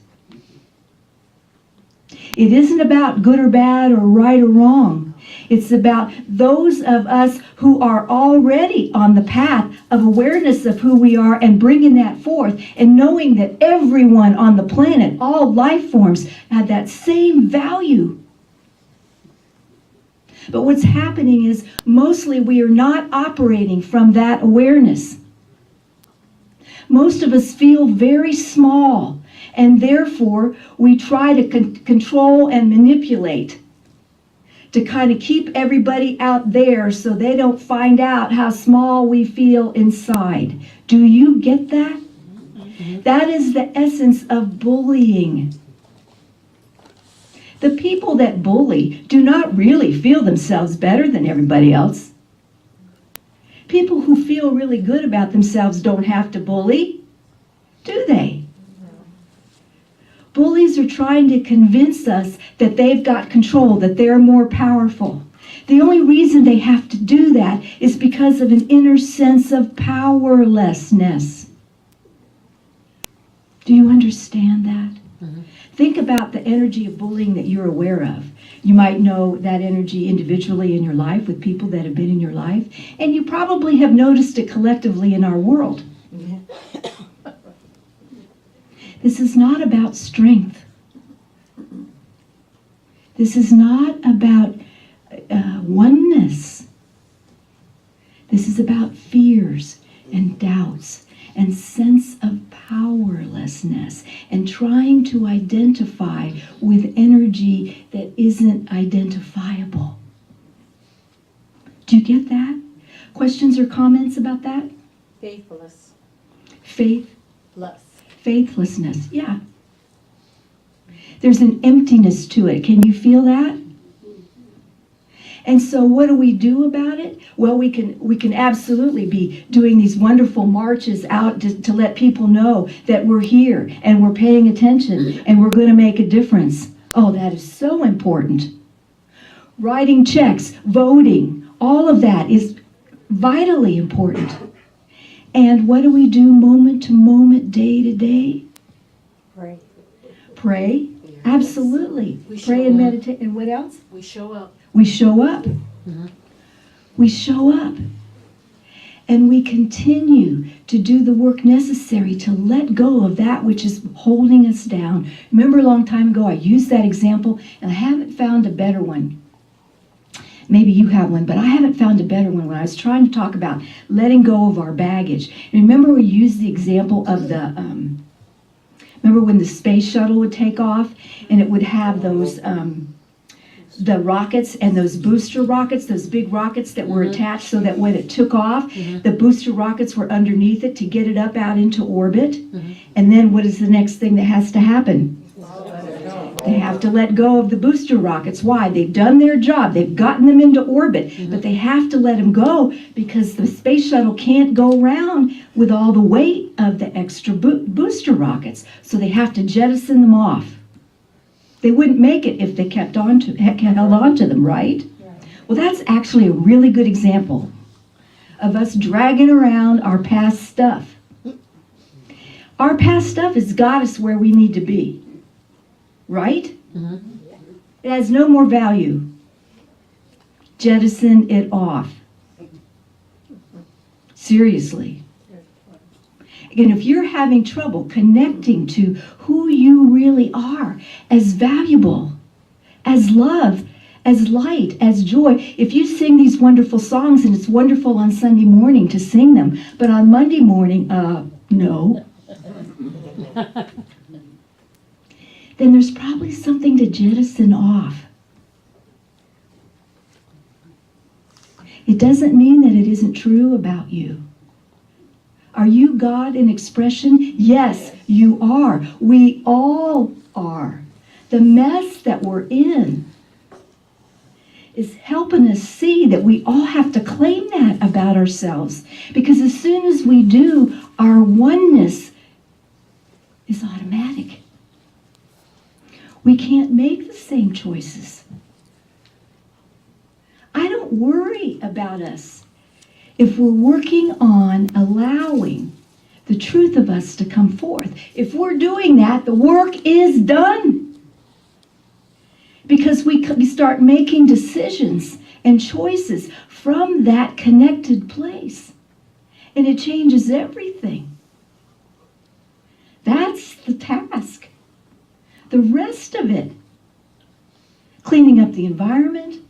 It isn't about good or bad or right or wrong. It's about those of us who are already on the path of awareness of who we are and bringing that forth and knowing that everyone on the planet, all life forms, have that same value. But what's happening is mostly we are not operating from that awareness. Most of us feel very small, and therefore we try to control and manipulate to kind of keep everybody out there so they don't find out how small we feel inside. Do you get that? That is the essence of bullying. The people that bully do not really feel themselves better than everybody else. People who feel really good about themselves don't have to bully, do they? Bullies are trying to convince us that they've got control, that they're more powerful. The only reason they have to do that is because of an inner sense of powerlessness. Do you understand that? Think about the energy of bullying that you're aware of. You might know that energy individually in your life with people that have been in your life, and you probably have noticed it collectively in our world. This is not about strength. This is not about oneness. This is about fears and doubts and sense of powerlessness and trying to identify with energy that isn't identifiable. Do you get that? Questions or comments about that? Faithless. Faithlessness, yeah. There's an emptiness to it. Can you feel that? And so what do we do about it? Well, we can absolutely be doing these wonderful marches out to let people know that we're here and we're paying attention and we're going to make a difference. Oh, that is so important. Writing checks, voting, all of that is vitally important. And what do we do moment to moment, day to day? Pray? Absolutely. Pray and meditate. And what else? We show up. We show up. We show up. And we continue to do the work necessary to let go of that which is holding us down. Remember a long time ago I used that example, and I haven't found a better one. Maybe you have one, but I haven't found a better one when I was trying to talk about letting go of our baggage. And remember we used the example of the, remember when the space shuttle would take off and it would have those, the rockets and those booster rockets, those big rockets that were attached so that when it took off, the booster rockets were underneath it to get it up out into orbit. And then what is the next thing that has to happen? They have to let go of the booster rockets. Why? They've done their job. They've gotten them into orbit, but they have to let them go because the space shuttle can't go around with all the weight of the extra booster rockets. So they have to jettison them off. They wouldn't make it if they held on to them, right? Well, that's actually a really good example of us dragging around our past stuff. Our past stuff has got us where we need to be, right? It has no more value. Jettison it off. Seriously. And if you're having trouble connecting to who you really are, as valuable, as love, as light, as joy, if you sing these wonderful songs and it's wonderful on Sunday morning to sing them, but on Monday morning, no, then there's probably something to jettison off. It doesn't mean that it isn't true about you. Are you God in expression? Yes, you are. We all are. The mess that we're in is helping us see that we all have to claim that about ourselves. Because as soon as we do, our oneness is automatic. We can't make the same choices. I don't worry about us if we're working on allowing the truth of us to come forth. If we're doing that, the work is done. Because we start making decisions and choices from that connected place. And it changes everything. That's the task. The rest of it, cleaning up the environment,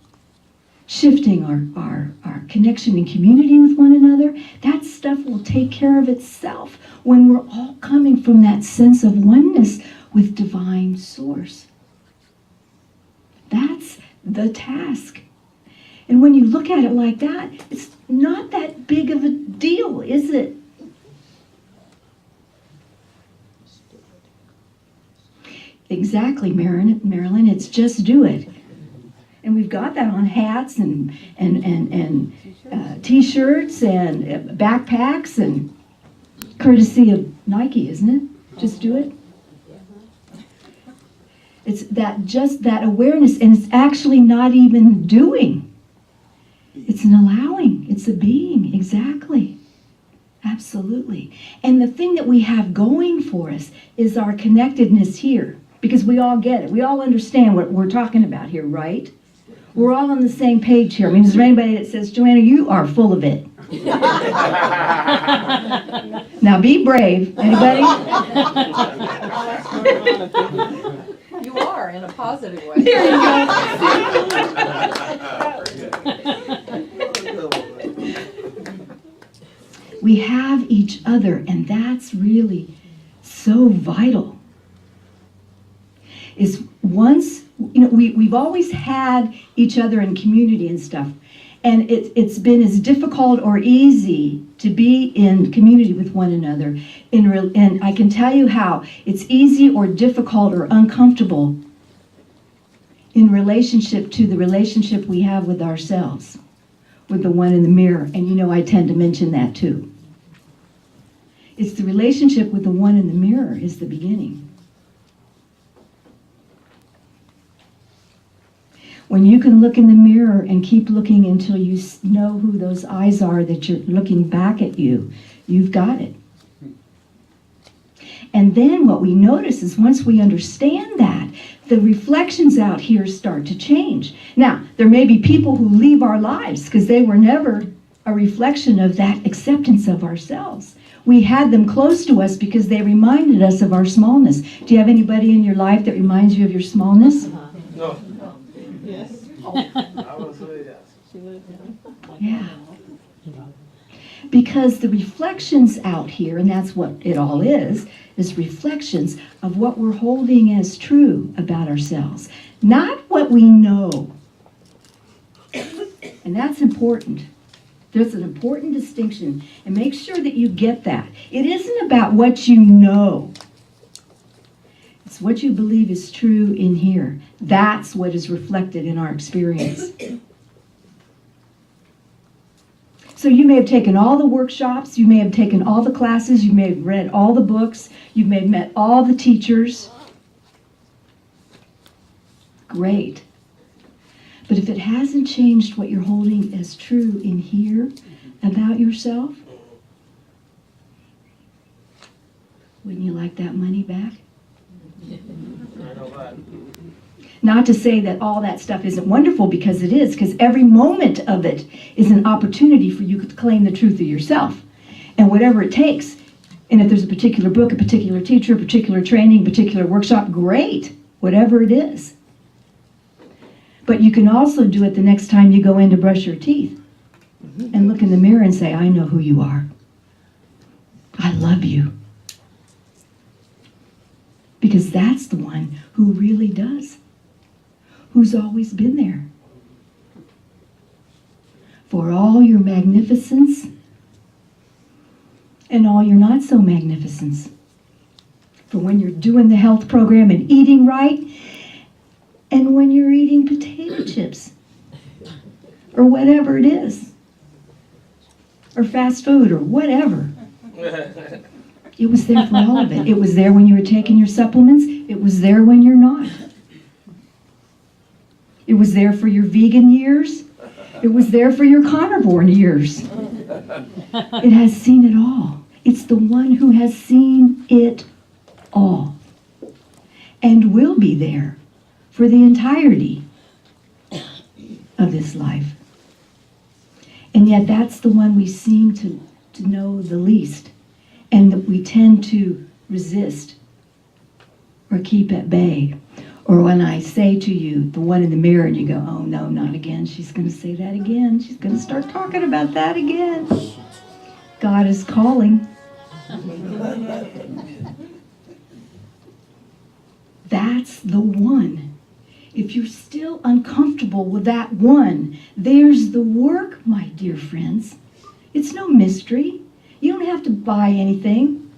shifting our connection and community with one another, that stuff will take care of itself when we're all coming from that sense of oneness with divine source. That's the task. And when you look at it like that, it's not that big of a deal, is it? Exactly, Marilyn, it's just do it. And we've got that on hats and t-shirts and backpacks, and courtesy of Nike, isn't it? Just do it. It's that awareness, and it's actually not even doing. It's an allowing. It's a being. Exactly. Absolutely. And the thing that we have going for us is our connectedness here, because we all get it. We all understand what we're talking about here, right? We're all on the same page here. I mean, is there anybody that says, Joanna, you are full of it? Now be brave. Anybody? You are, in a positive way. There you go. We have each other, and that's really so vital. Is once, we've always had each other in community and stuff, and it's been as difficult or easy to be in community with one another. And I can tell you how it's easy or difficult or uncomfortable in relationship to the relationship we have with ourselves, with the one in the mirror. And I tend to mention that too. It's the relationship with the one in the mirror is the beginning. When you can look in the mirror and keep looking until you know who those eyes are that you're looking back at you, you've got it. And then what we notice is once we understand that, the reflections out here start to change. Now, there may be people who leave our lives because they were never a reflection of that acceptance of ourselves. We had them close to us because they reminded us of our smallness. Do you have anybody in your life that reminds you of your smallness? No. Yes. I will say yes. Yeah. Because the reflections out here, and that's what it all is reflections of what we're holding as true about ourselves. Not what we know. And that's important. There's an important distinction, and make sure that you get that. It isn't about what you know. It's what you believe is true in here. That's what is reflected in our experience. So you may have taken all the workshops, you may have taken all the classes, you may have read all the books, you may have met all the teachers. Great. But if it hasn't changed what you're holding as true in here about yourself, wouldn't you like that money back? I know that. Not to say that all that stuff isn't wonderful, because it is, because every moment of it is an opportunity for you to claim the truth of yourself. And whatever it takes, and if there's a particular book, a particular teacher, a particular training, particular workshop, great, whatever it is. But you can also do it the next time you go in to brush your teeth and look in the mirror and say, I know who you are. I love you. Because that's the one who really does. Who's always been there. For all your magnificence and all your not so magnificence. For when you're doing the health program and eating right, and when you're eating potato chips, or whatever it is, or fast food, or whatever. It was there for all of it. It was there when you were taking your supplements. It was there when you're not. It was there for your vegan years. It was there for your carnivore years. It has seen it all. It's the one who has seen it all and will be there for the entirety of this life. And yet that's the one we seem to know the least, and that we tend to resist or keep at bay. Or when I say to you, the one in the mirror, and you go, oh no, not again. She's going to say that again. She's going to start talking about that again. God is calling. That's the one. If you're still uncomfortable with that one, there's the work, my dear friends. It's no mystery. You don't have to buy anything.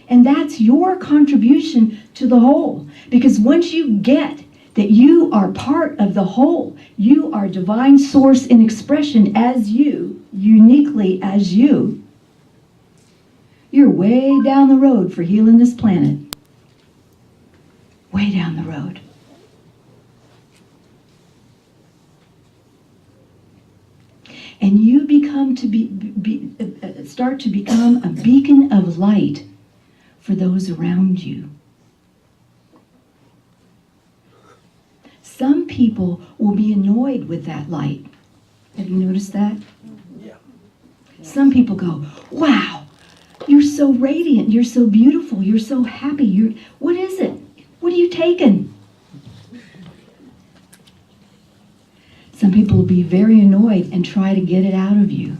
And that's your contribution to the whole. Because once you get that you are part of the whole, you are divine source in expression as you, uniquely as you, you're way down the road for healing this planet. Way down the road. And you become to start to become a beacon of light for those around you. Some people will be annoyed with that light. Have you noticed that? Yeah. Some people go, wow, you're so radiant, you're so beautiful, you're so happy. What is it? What are you taking? Some people will be very annoyed and try to get it out of you.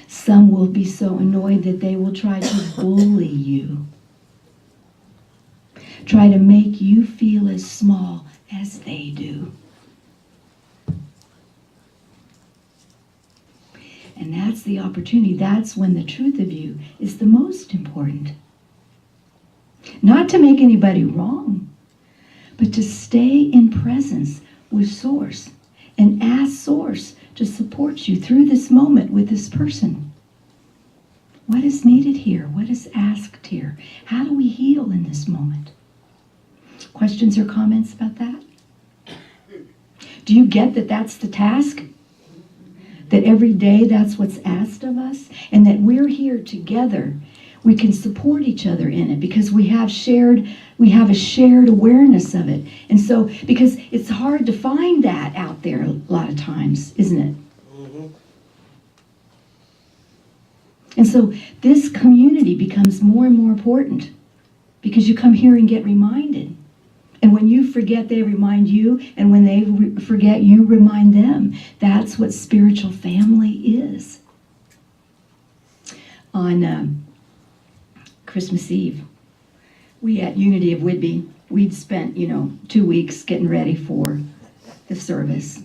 Some will be so annoyed that they will try to bully you. Try to make you feel as small as they do. And that's the opportunity. That's when the truth of you is the most important. Not to make anybody wrong, but to stay in presence with Source and ask Source to support you through this moment with this person. What is needed here? What is asked here? How do we heal in this moment? Questions or comments about that? Do you get that that's the task? That every day that's what's asked of us? And that we're here together. We can support each other in it because we have a shared awareness of it. And so, because it's hard to find that out there a lot of times, isn't it? And so this community becomes more and more important because you come here and get reminded. And when you forget, they remind you. And when they forget, you remind them. That's what spiritual family is. On Christmas Eve, we at Unity of Whidbey, we'd spent, 2 weeks getting ready for the service.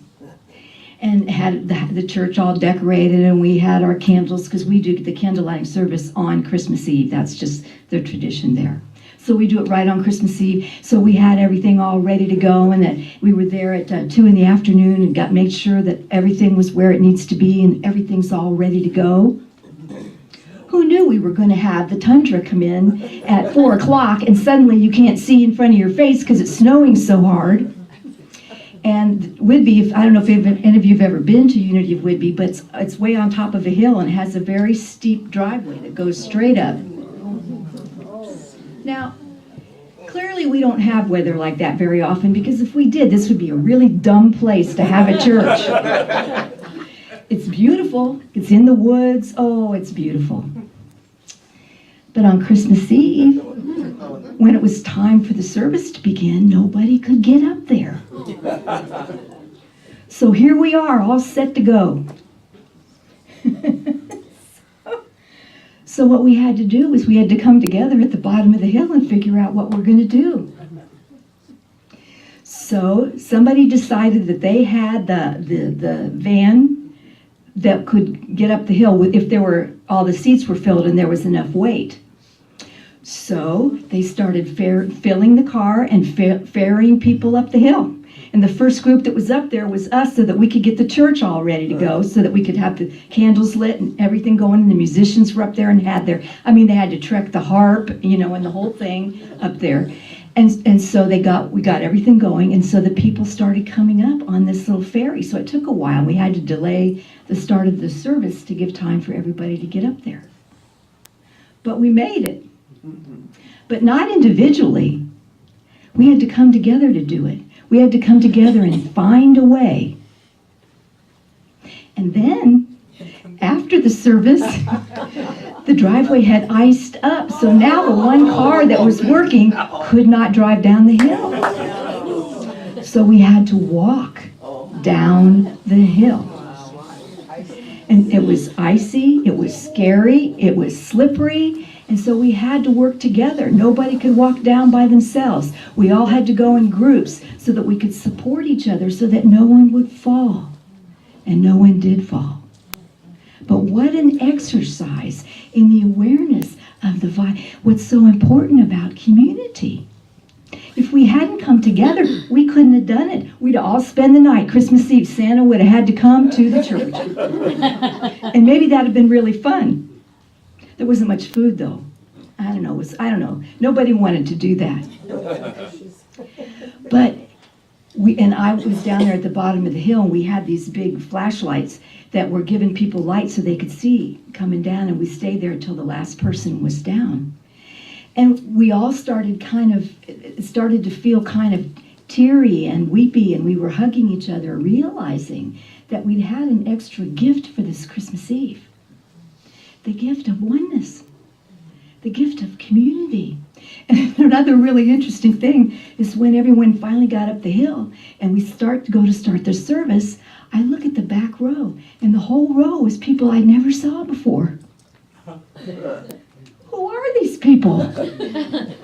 And had the church all decorated, and we had our candles, because we do the candle lighting service on Christmas Eve. That's just the tradition there. So we do it right on Christmas Eve. So we had everything all ready to go, and that we were there at 2 in the afternoon and made sure that everything was where it needs to be and everything's all ready to go. Who knew we were going to have the tundra come in at 4 o'clock and suddenly you can't see in front of your face because it's snowing so hard? And Whidbey, I don't know if any of you have ever been to Unity of Whidbey, but it's way on top of a hill and has a very steep driveway that goes straight up. Now, clearly we don't have weather like that very often, because if we did, this would be a really dumb place to have a church. It's beautiful. It's in the woods. Oh, it's beautiful. But on Christmas Eve, when it was time for the service to begin, nobody could get up there. So here we are, all set to go. So what we had to do was we had to come together at the bottom of the hill and figure out what we're going to do. So somebody decided that they had the van that could get up the hill if all the seats were filled and there was enough weight. So they started filling the car and ferrying people up the hill. And the first group that was up there was us, so that we could get the church all ready to go, so that we could have the candles lit and everything going. And the musicians were up there and they had to trek the harp, and the whole thing up there. And so we got everything going. And so the people started coming up on this little ferry. So it took a while. We had to delay the start of the service to give time for everybody to get up there. But we made it. But not individually. We had to come together to do it. We had to come together and find a way. And then, after the service, the driveway had iced up, so now the one car that was working could not drive down the hill. So we had to walk down the hill. And it was icy, it was scary, it was slippery, and so we had to work together. Nobody could walk down by themselves. We all had to go in groups so that we could support each other so that no one would fall. And no one did fall. But what an exercise in the awareness of what's so important about community. If we hadn't come together, we couldn't have done it. We'd all spend the night. Christmas Eve, Santa would have had to come to the church. And maybe that would have been really fun. There wasn't much food, though. I don't know. Nobody wanted to do that. But I was down there at the bottom of the hill, and we had these big flashlights that were giving people light so they could see coming down, and we stayed there until the last person was down. And we all started to feel kind of teary and weepy, and we were hugging each other, realizing that we'd had an extra gift for this Christmas Eve. The gift of oneness. The gift of community. And another really interesting thing is when everyone finally got up the hill and we start the service, I look at the back row, and the whole row was people I never saw before. Who are these people?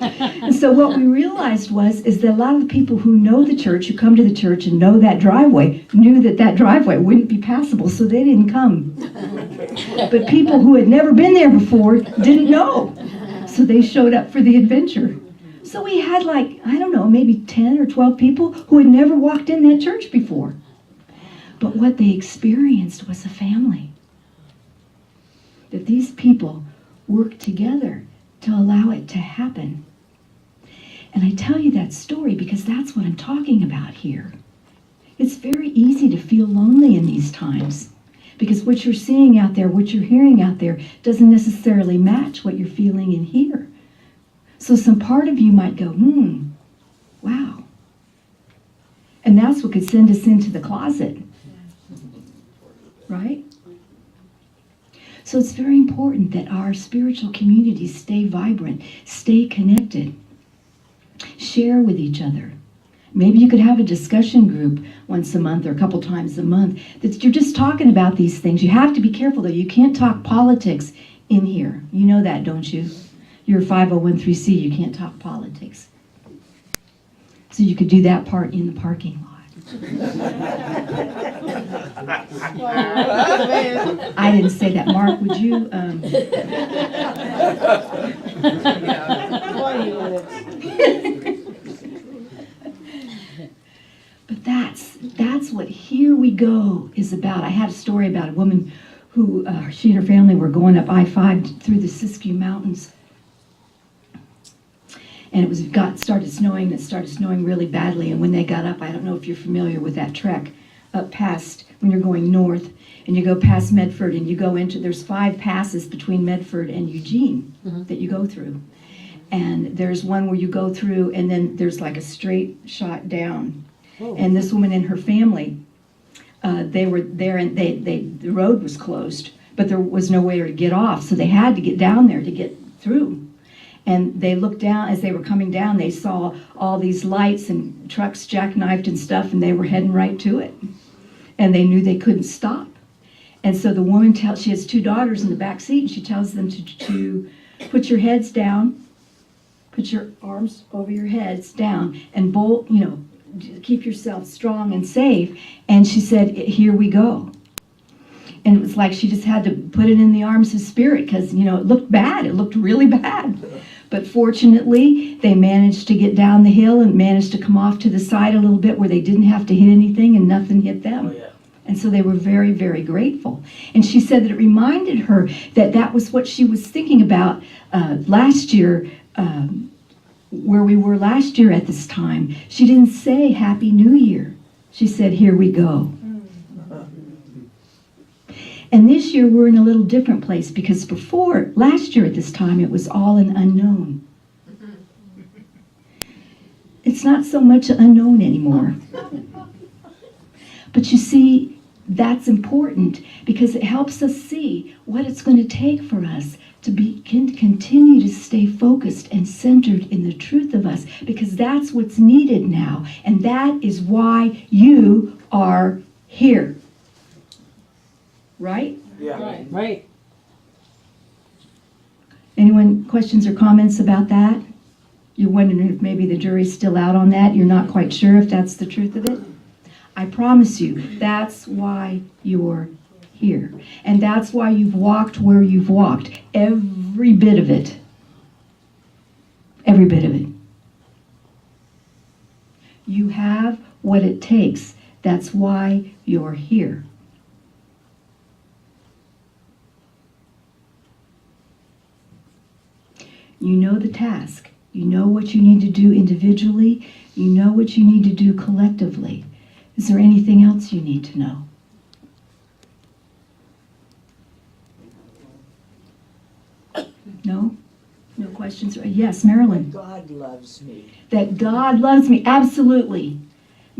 And so what we realized is that a lot of the people who know the church, who come to the church and know that driveway, knew that that driveway wouldn't be passable, so they didn't come. But people who had never been there before didn't know, so they showed up for the adventure. So we had maybe 10 or 12 people who had never walked in that church before. But what they experienced was a family. That these people work together to allow it to happen. And I tell you that story because that's what I'm talking about here. It's very easy to feel lonely in these times because what you're seeing out there, what you're hearing out there, doesn't necessarily match what you're feeling in here. So some part of you might go, wow. And that's what could send us into the closet. Right? So it's very important that our spiritual communities stay vibrant, stay connected, share with each other. Maybe you could have a discussion group once a month or a couple times a month that you're just talking about these things. You have to be careful, though. You can't talk politics in here. You know that, don't you? You're a 501(c)(3), you can't talk politics. So you could do that part in the parking lot. I didn't say that. Mark, would you? But that's what Here We Go is about. I had a story about a woman who, she and her family were going up I-5 through the Siskiyou Mountains. And it started snowing really badly. And when they got up, I don't know if you're familiar with that trek, up past, when you're going north, and you go past Medford, and you go there's 5 passes between Medford and Eugene that you go through. And there's one where you go through, and then there's like a straight shot down. And this woman and her family, they were there, and the road was closed, but there was no way to get off, so they had to get down there to get through. And they looked down, as they were coming down, they saw all these lights and trucks jackknifed and stuff, and they were heading right to it. And they knew they couldn't stop. And so the woman she has 2 daughters in the back seat, and she tells them to put your heads down, put your arms over your heads down, and keep yourself strong and safe. And she said, here we go. And it was like she just had to put it in the arms of spirit because, it looked bad. It looked really bad. But fortunately, they managed to get down the hill and managed to come off to the side a little bit where they didn't have to hit anything and nothing hit them. Oh, yeah. And so they were very, very grateful. And she said that it reminded her that was what she was thinking about last year, where we were last year at this time. She didn't say Happy New Year. She said, here we go. And this year we're in a little different place because last year at this time, it was all an unknown. It's not so much unknown anymore. But you see, that's important because it helps us see what it's going to take for us to continue to stay focused and centered in the truth of us, because that's what's needed now, and that is why you are here. Right? Yeah. Right. Anyone questions or comments about that? You're wondering if maybe the jury's still out on that? You're not quite sure if that's the truth of it? I promise you, that's why you're here. And that's why you've walked where you've walked. Every bit of it. Every bit of it. You have what it takes. That's why you're here. You know the task. You know what you need to do individually. You know what you need to do collectively. Is there anything else you need to know? No? No questions? Yes, Marilyn. God loves me. That God loves me. Absolutely.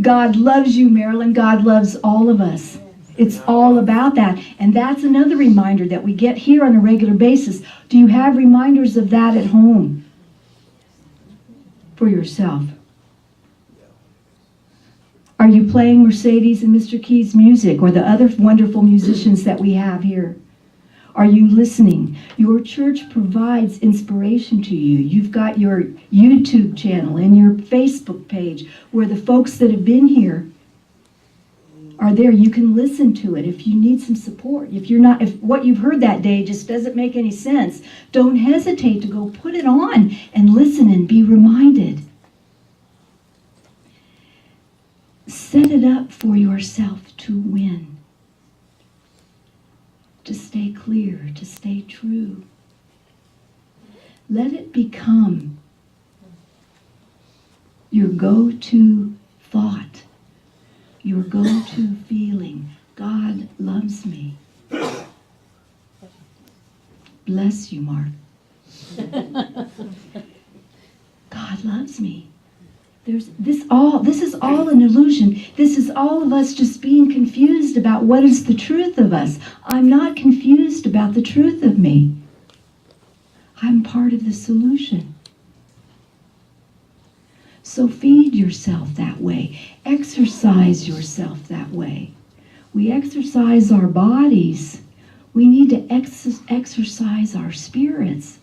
God loves you, Marilyn. God loves all of us. It's all about that. And that's another reminder that we get here on a regular basis. Do you have reminders of that at home for yourself? Are you playing Mercedes and Mr. Key's music or the other wonderful musicians that we have here? Are you listening? Your church provides inspiration to you. You've got your YouTube channel and your Facebook page where the folks that have been here are there. You can listen to it if you need some support. If what you've heard that day just doesn't make any sense, don't hesitate to go put it on and listen and be reminded. Set it up for yourself to win. To stay clear, to stay true. Let it become your go-to thought, your go-to feeling. God loves me. Bless you, Mark. God loves me. This is all an illusion. This is all of us just being confused about what is the truth of us. I'm not confused about the truth of me. I'm part of the solution. So feed yourself that way. Exercise yourself that way. We exercise our bodies. We need to exercise our spirits.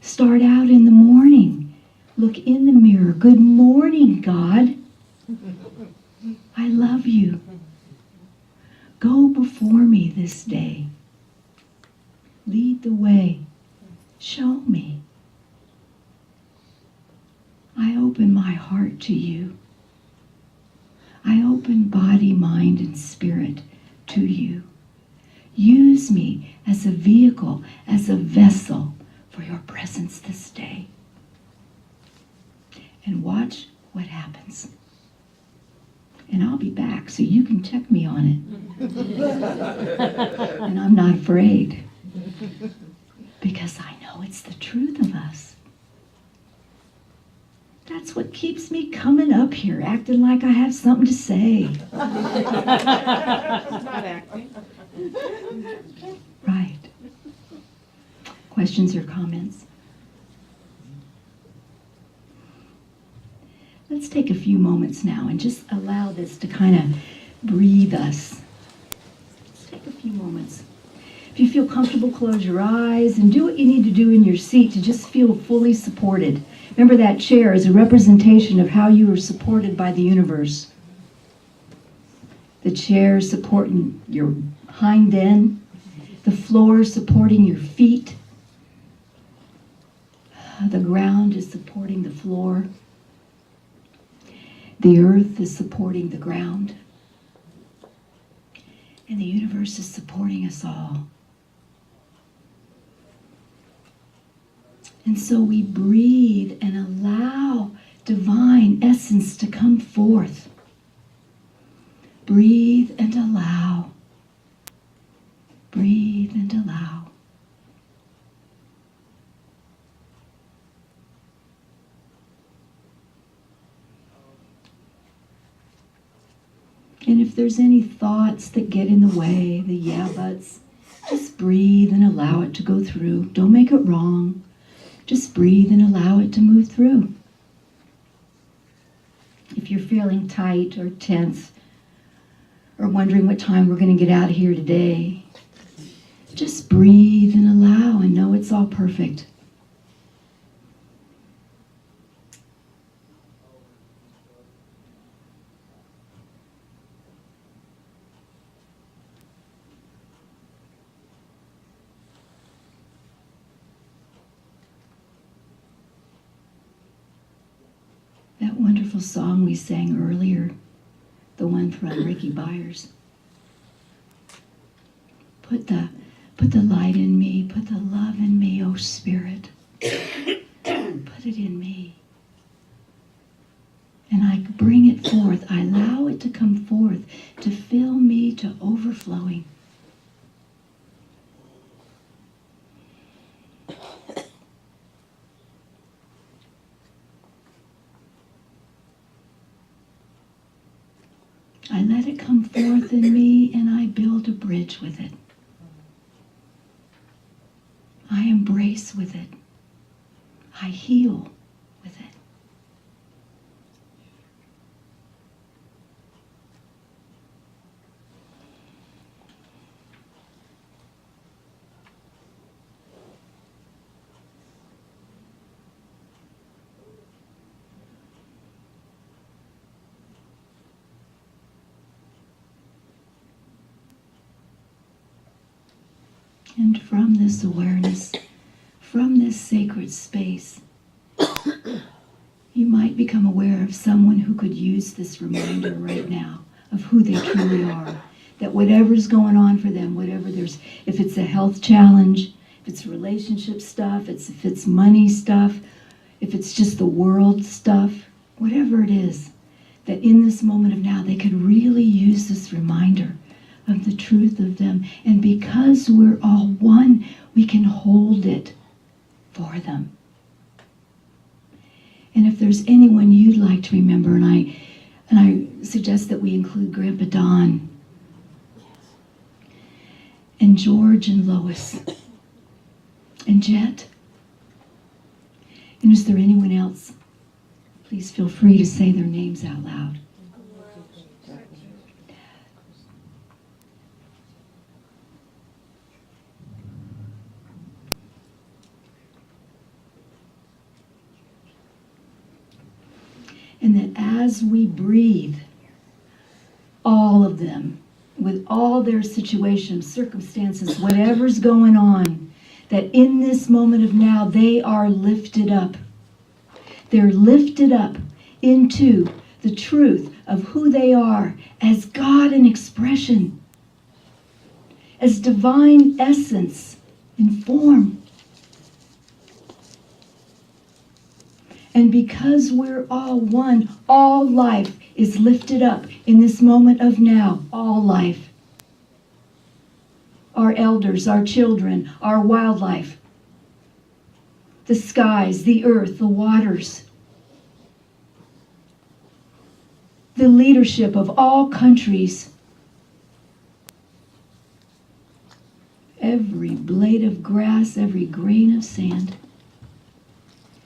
Start out in the morning. Look in the mirror. Good morning, God. I love you. Go before me this day. Lead the way. Show me. I open my heart to you. I open body, mind, and spirit to you. Use me as a vehicle, as a vessel for your presence this day. And watch what happens. And I'll be back so you can check me on it. And I'm not afraid. Because I know it's the truth of us. That's what keeps me coming up here, acting like I have something to say. Not acting. Right. Questions or comments? Let's take a few moments now and just allow this to kind of breathe us. Let's take a few moments. If you feel comfortable, close your eyes and do what you need to do in your seat to just feel fully supported. Remember, that chair is a representation of how you are supported by the universe. The chair is supporting your hind end, the floor supporting your feet, the ground is supporting the floor. The earth is supporting the ground. And the universe is supporting us all. And so we breathe and allow divine essence to come forth. Breathe and allow. Breathe and allow. And if there's any thoughts that get in the way, the yeah buts, just breathe and allow it to go through. Don't make it wrong. Just breathe and allow it to move through. If you're feeling tight or tense or wondering what time we're going to get out of here today, just breathe and allow and know it's all perfect. That wonderful song we sang earlier, the one from Ricky Byers. Put the light in me, put the love in me, oh Spirit. Put it in me. And I bring it forth. I allow it to come forth, to fill me to overflowing. I let it come forth in me and I build a bridge with it. I embrace with it. I heal with it. And from this awareness, from this sacred space, you might become aware of someone who could use this reminder right now of who they truly are. That whatever's going on for them, if it's a health challenge, if it's relationship stuff, if it's money stuff, if it's just the world stuff, whatever it is, that in this moment of now, they could really use this reminder of the truth of them. And because we're all one, we can hold it for them. And if there's anyone you'd like to remember, and I suggest that we include Grandpa Don and George and Lois and Jet. And is there anyone else? Please feel free to say their names out loud. And that as we breathe, all of them, with all their situations, circumstances, whatever's going on, that in this moment of now, they are lifted up. They're lifted up into the truth of who they are as God in expression, as divine essence in form. And because we're all one, all life is lifted up in this moment of now, all life. Our elders, our children, our wildlife, the skies, the earth, the waters, the leadership of all countries, every blade of grass, every grain of sand,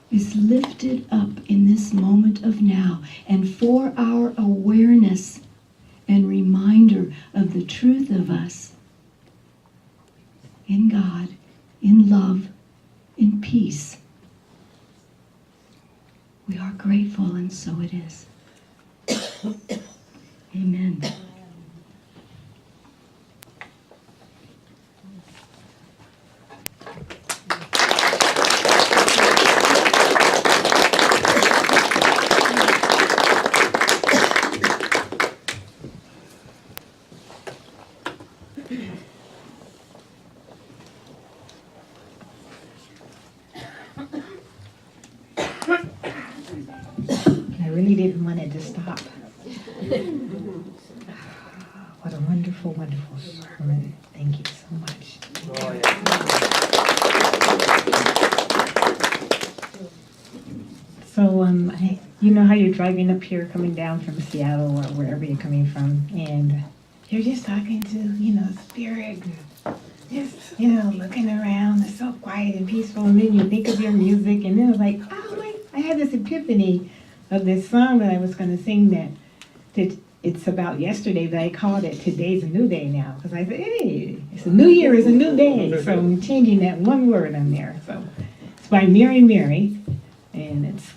is lifted up in this moment of now. And for our awareness and reminder of the truth of us in God, in love, in peace, we are grateful, and so it is. Amen. I really didn't want it to stop. What a wonderful, wonderful sermon. Thank you so much. Oh, yeah. So So, you know how you're driving up here, coming down from Seattle or wherever you're coming from, and you're just talking to, spirit, just, looking around. It's so quiet and peaceful, and then you think of your music, and then it's like, oh, wait, I had this epiphany of this song that I was going to sing that it's about yesterday, but I called it Today's a New Day now, because I said, hey, it's a new year, it's a new day, so I'm changing that one word on there. So it's by Mary Mary, and it's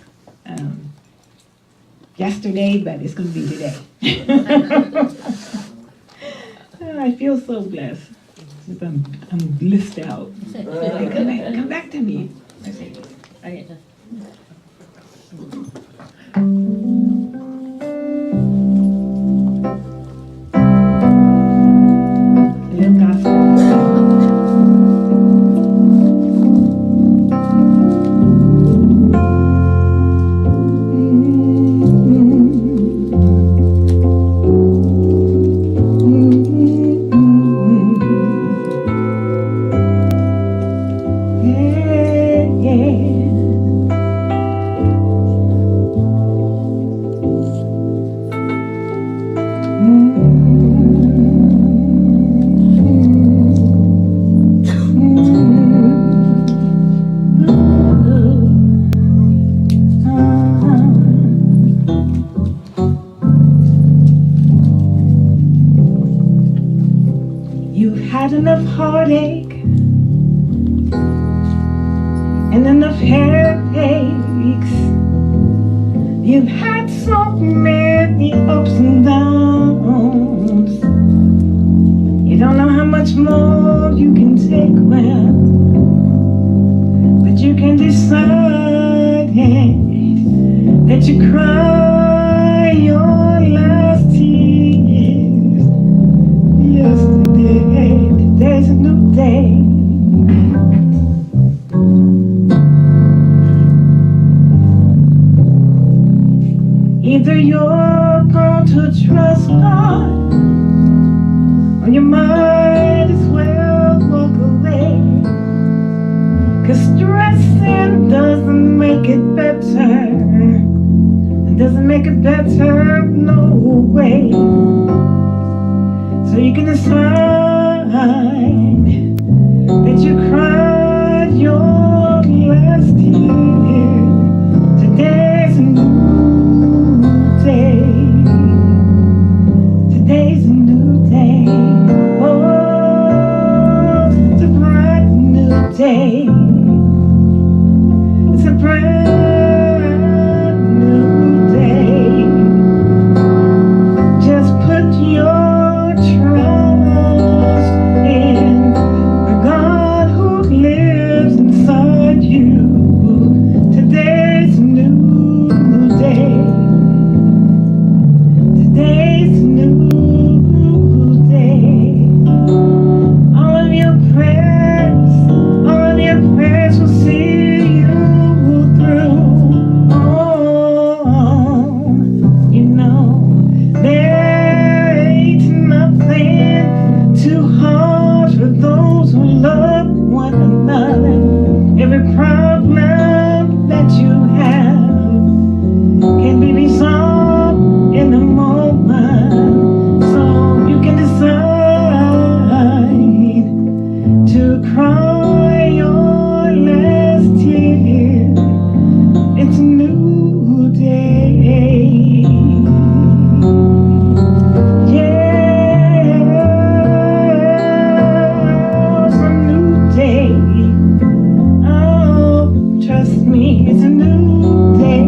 yesterday, but it's going to be today. I feel so blessed. I'm blissed out. Come back to me. I say, okay. Little gospel. Had enough heartache and enough headaches. You've had so many ups and downs. You don't know how much more you can take, well, but you can decide that you cry your last tears yesterday. Today's a new day. Either you're going to trust God, or you might as well walk away. 'Cause stressing doesn't make it better. It doesn't make it better, no way. So you can decide that you cried your last tear. Today's a new day. Today's a new day. Oh, it's a bright new day. It's a brand new day. Just put your trust in the God who lives inside you. Today's a new day. Today's a new day. All of your prayers will see you through. Oh, you know, there ain't nothing too hard for those who love one another. Every problem that you have can be resolved in a moment. So you can decide to cry your last tear. It's a new day. Yeah, it's a new day. Oh, trust me, it's a new day.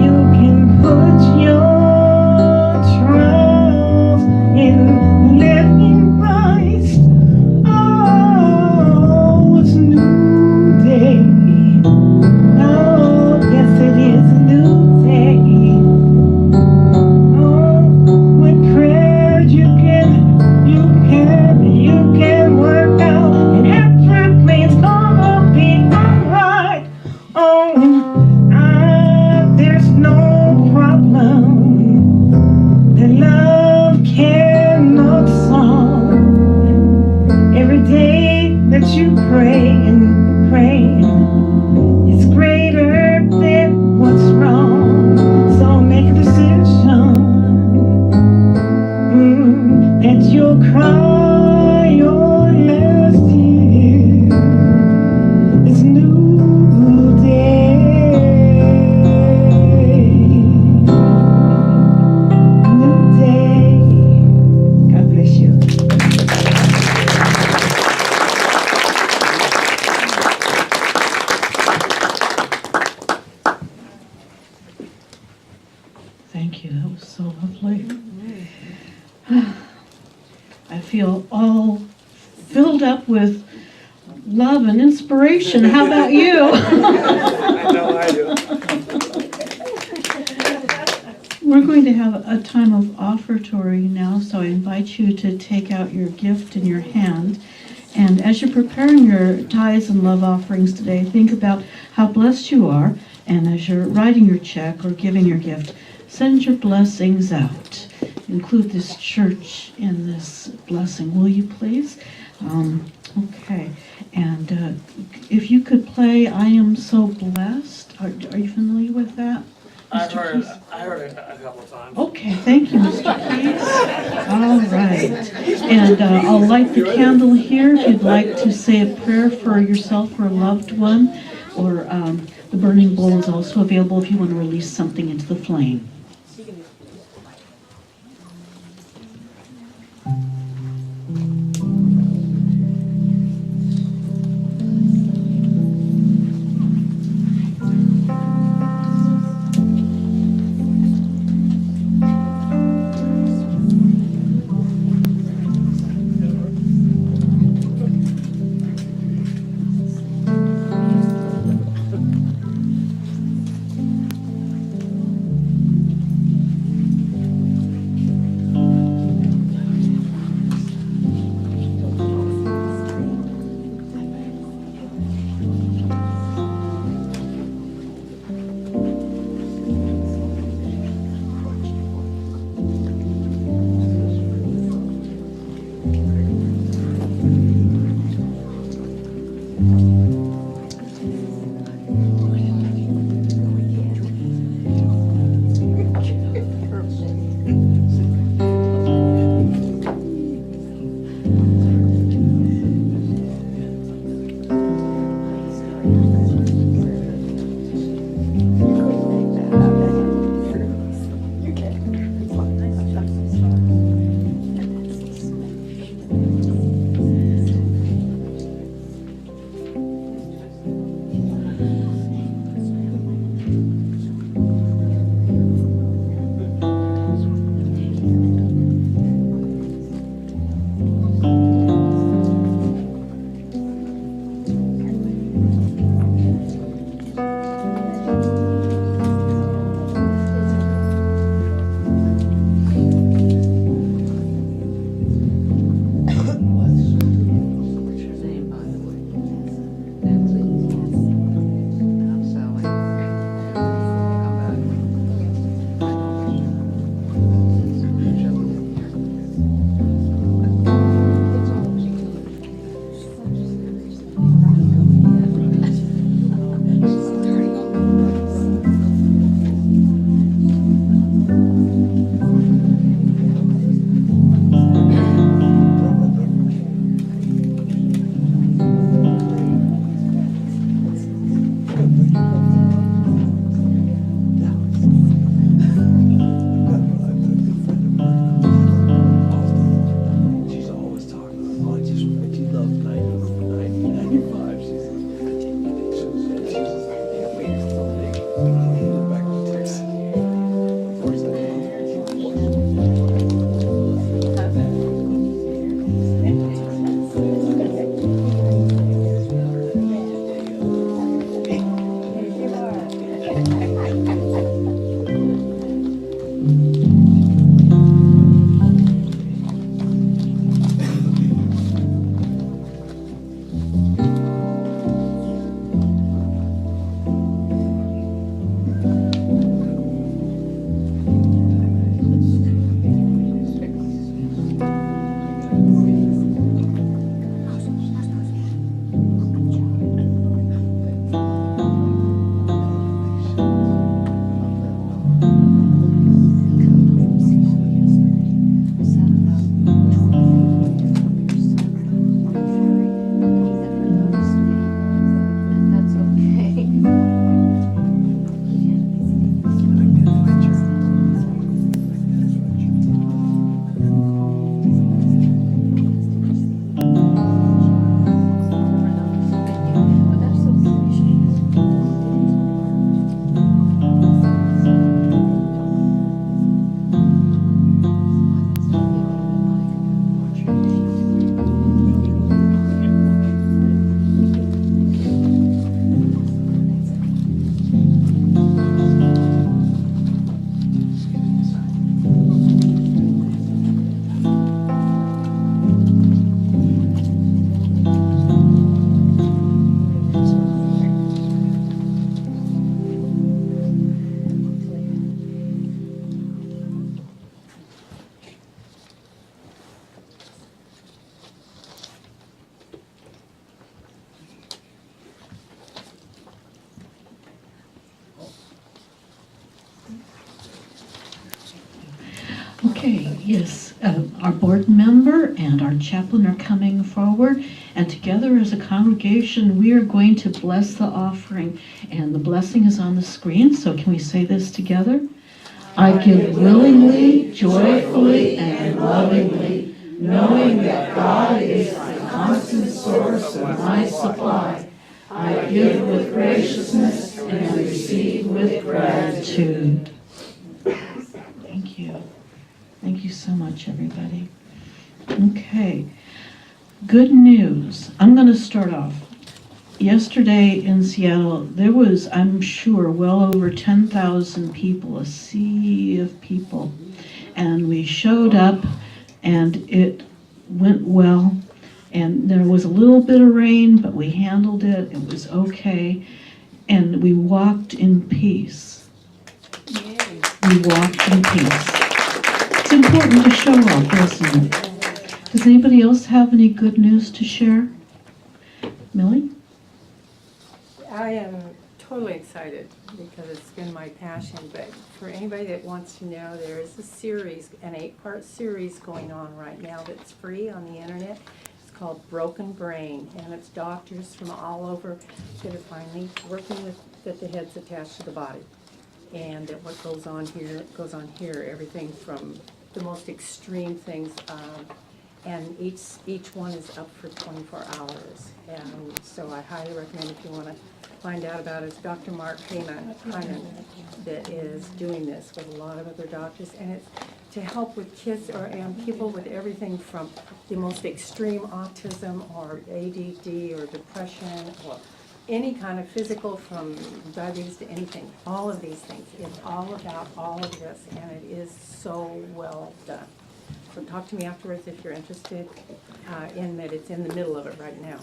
You can put your trust in living Christ. Oh, it's a new day. Oh, yes, it is a new day. Oh, with prayer you can work out, and everything's gonna be alright. Oh, there's no problem that love cannot solve. Every day that you pray and pray, it's greater feel all filled up with love and inspiration. How about you? I know I do. We're going to have a time of offertory now, so I invite you to take out your gift in your hand. And as you're preparing your tithes and love offerings today, think about how blessed you are. And as you're writing your check or giving your gift, send your blessings out. Include this church in this blessing, will you please? Okay. And if you could play I Am So Blessed. Are you familiar with that? I Mr. heard Keys? it a couple of times. Okay, thank you, Mr. Keys. All right. And I'll light the candle here if you'd like to say a prayer for yourself or a loved one. Or the burning bowl is also available if you want to release something into the flame. Okay, yes, our board member and our chaplain are coming forward, and together as a congregation, we are going to bless the offering. And the blessing is on the screen, so can we say this together? I give willingly, joyfully, and lovingly, knowing that God is the constant source of my supply. I give with graciousness and receive with gratitude. Thank you. Thank you so much, everybody. Okay, good news. I'm going to start off. Yesterday in Seattle, there was, I'm sure, well over 10,000 people, a sea of people. And we showed up, and it went well. And there was a little bit of rain, but we handled it. It was okay. And we walked in peace. We walked in peace. It's important to show up, isn't it? Does anybody else have any good news to share? Millie? I am totally excited because it's been my passion, but for anybody that wants to know, there is a series, an 8-part series going on right now that's free on the internet. It's called Broken Brain, and it's doctors from all over that are finally working with that the head's attached to the body. And that what goes on here, everything from the most extreme things, and each one is up for 24 hours. And so I highly recommend, if you want to find out about it, it's Dr. Mark Hyman that is doing this with a lot of other doctors, and it's to help with kids and people with everything from the most extreme autism or ADD or depression or any kind of physical, from diabetes to anything. All of these things. It's all about all of this, and it is so well done. So talk to me afterwards if you're interested in that. It's in the middle of it right now.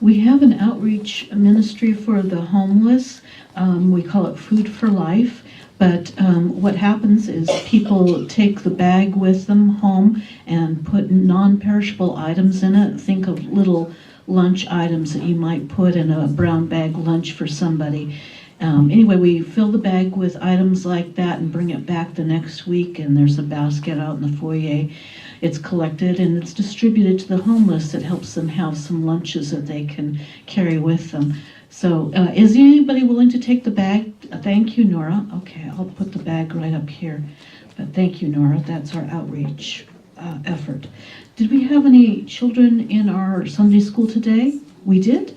We have an outreach ministry for the homeless. We call it Food for Life. But what happens is people take the bag with them home and put non-perishable items in it. Think of little lunch items that you might put in a brown bag lunch for somebody. Anyway, we fill the bag with items like that and bring it back the next week, and there's a basket out in the foyer. It's collected and it's distributed to the homeless. It helps them have some lunches that they can carry with them. So is anybody willing to take the bag? Thank you, Nora. Okay, I'll put the bag right up here. But thank you, Nora. That's our outreach effort. Did we have any children in our Sunday school today? We did?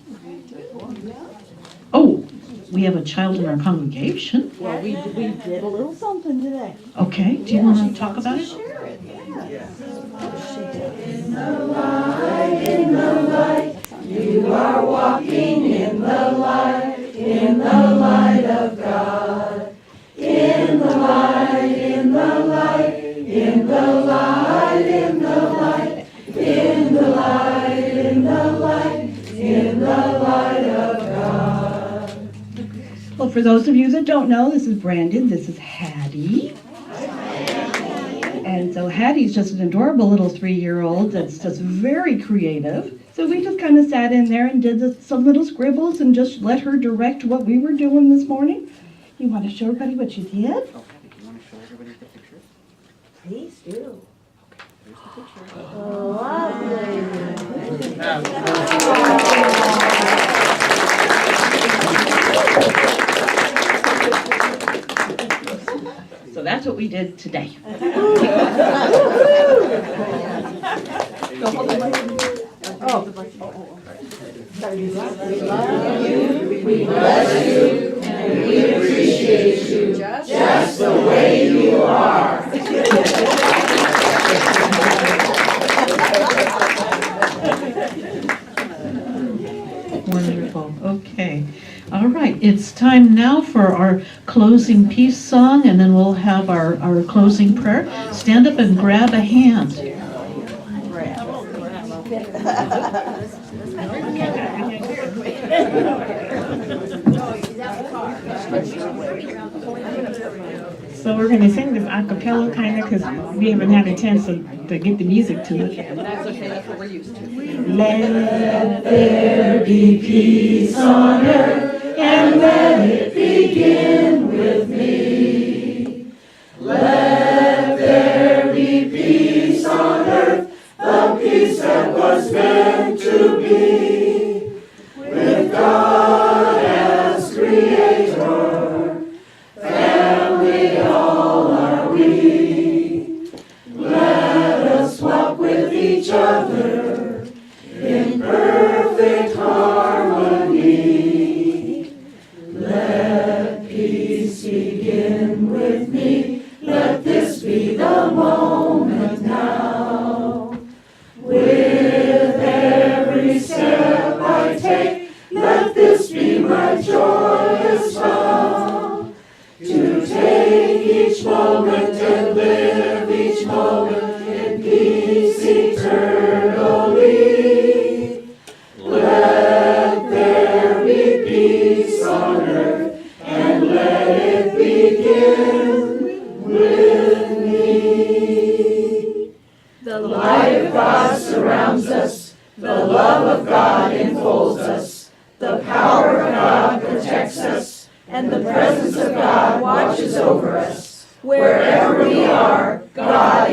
Oh, we have a child in our congregation. Well, we did a little something today. Okay, do you want to talk about it? In the light, you are walking in the light of God. In the light, in the light, in the light, in the light, in the light, in the light, in the light of God. Well, for those of you that don't know, this is Brandon, this is Hattie. And so Hattie's just an adorable little 3-year-old that's just very creative. So we just kind of sat in there and did some little scribbles and just let her direct what we were doing this morning. You want to show everybody what you did? Okay, do you want to show everybody the picture? Please do. Okay, there's the picture. So that's what we did today. We bless you, and we appreciate you just the way you are. Wonderful. Okay. All right. It's time now for our closing peace song, and then we'll have our closing prayer. Stand up and grab a hand. So we're going to sing this a cappella kind of because we haven't had a chance to get the music to it. That's okay, that's what we're used to. Let there be peace on earth, and let it begin with me. Let be with God as Creator. Family all are we. Let us walk with each other in perfect harmony. Let peace begin with me. Let this be the moment now. With every step I take, let this be my joyous vow. To take each moment and live each moment in peace eternally. Let there be peace on earth, and let it begin with me. The light of God surrounds us, the love of God enfolds us, the power of God protects us, and the presence of God watches over us. Wherever we are, God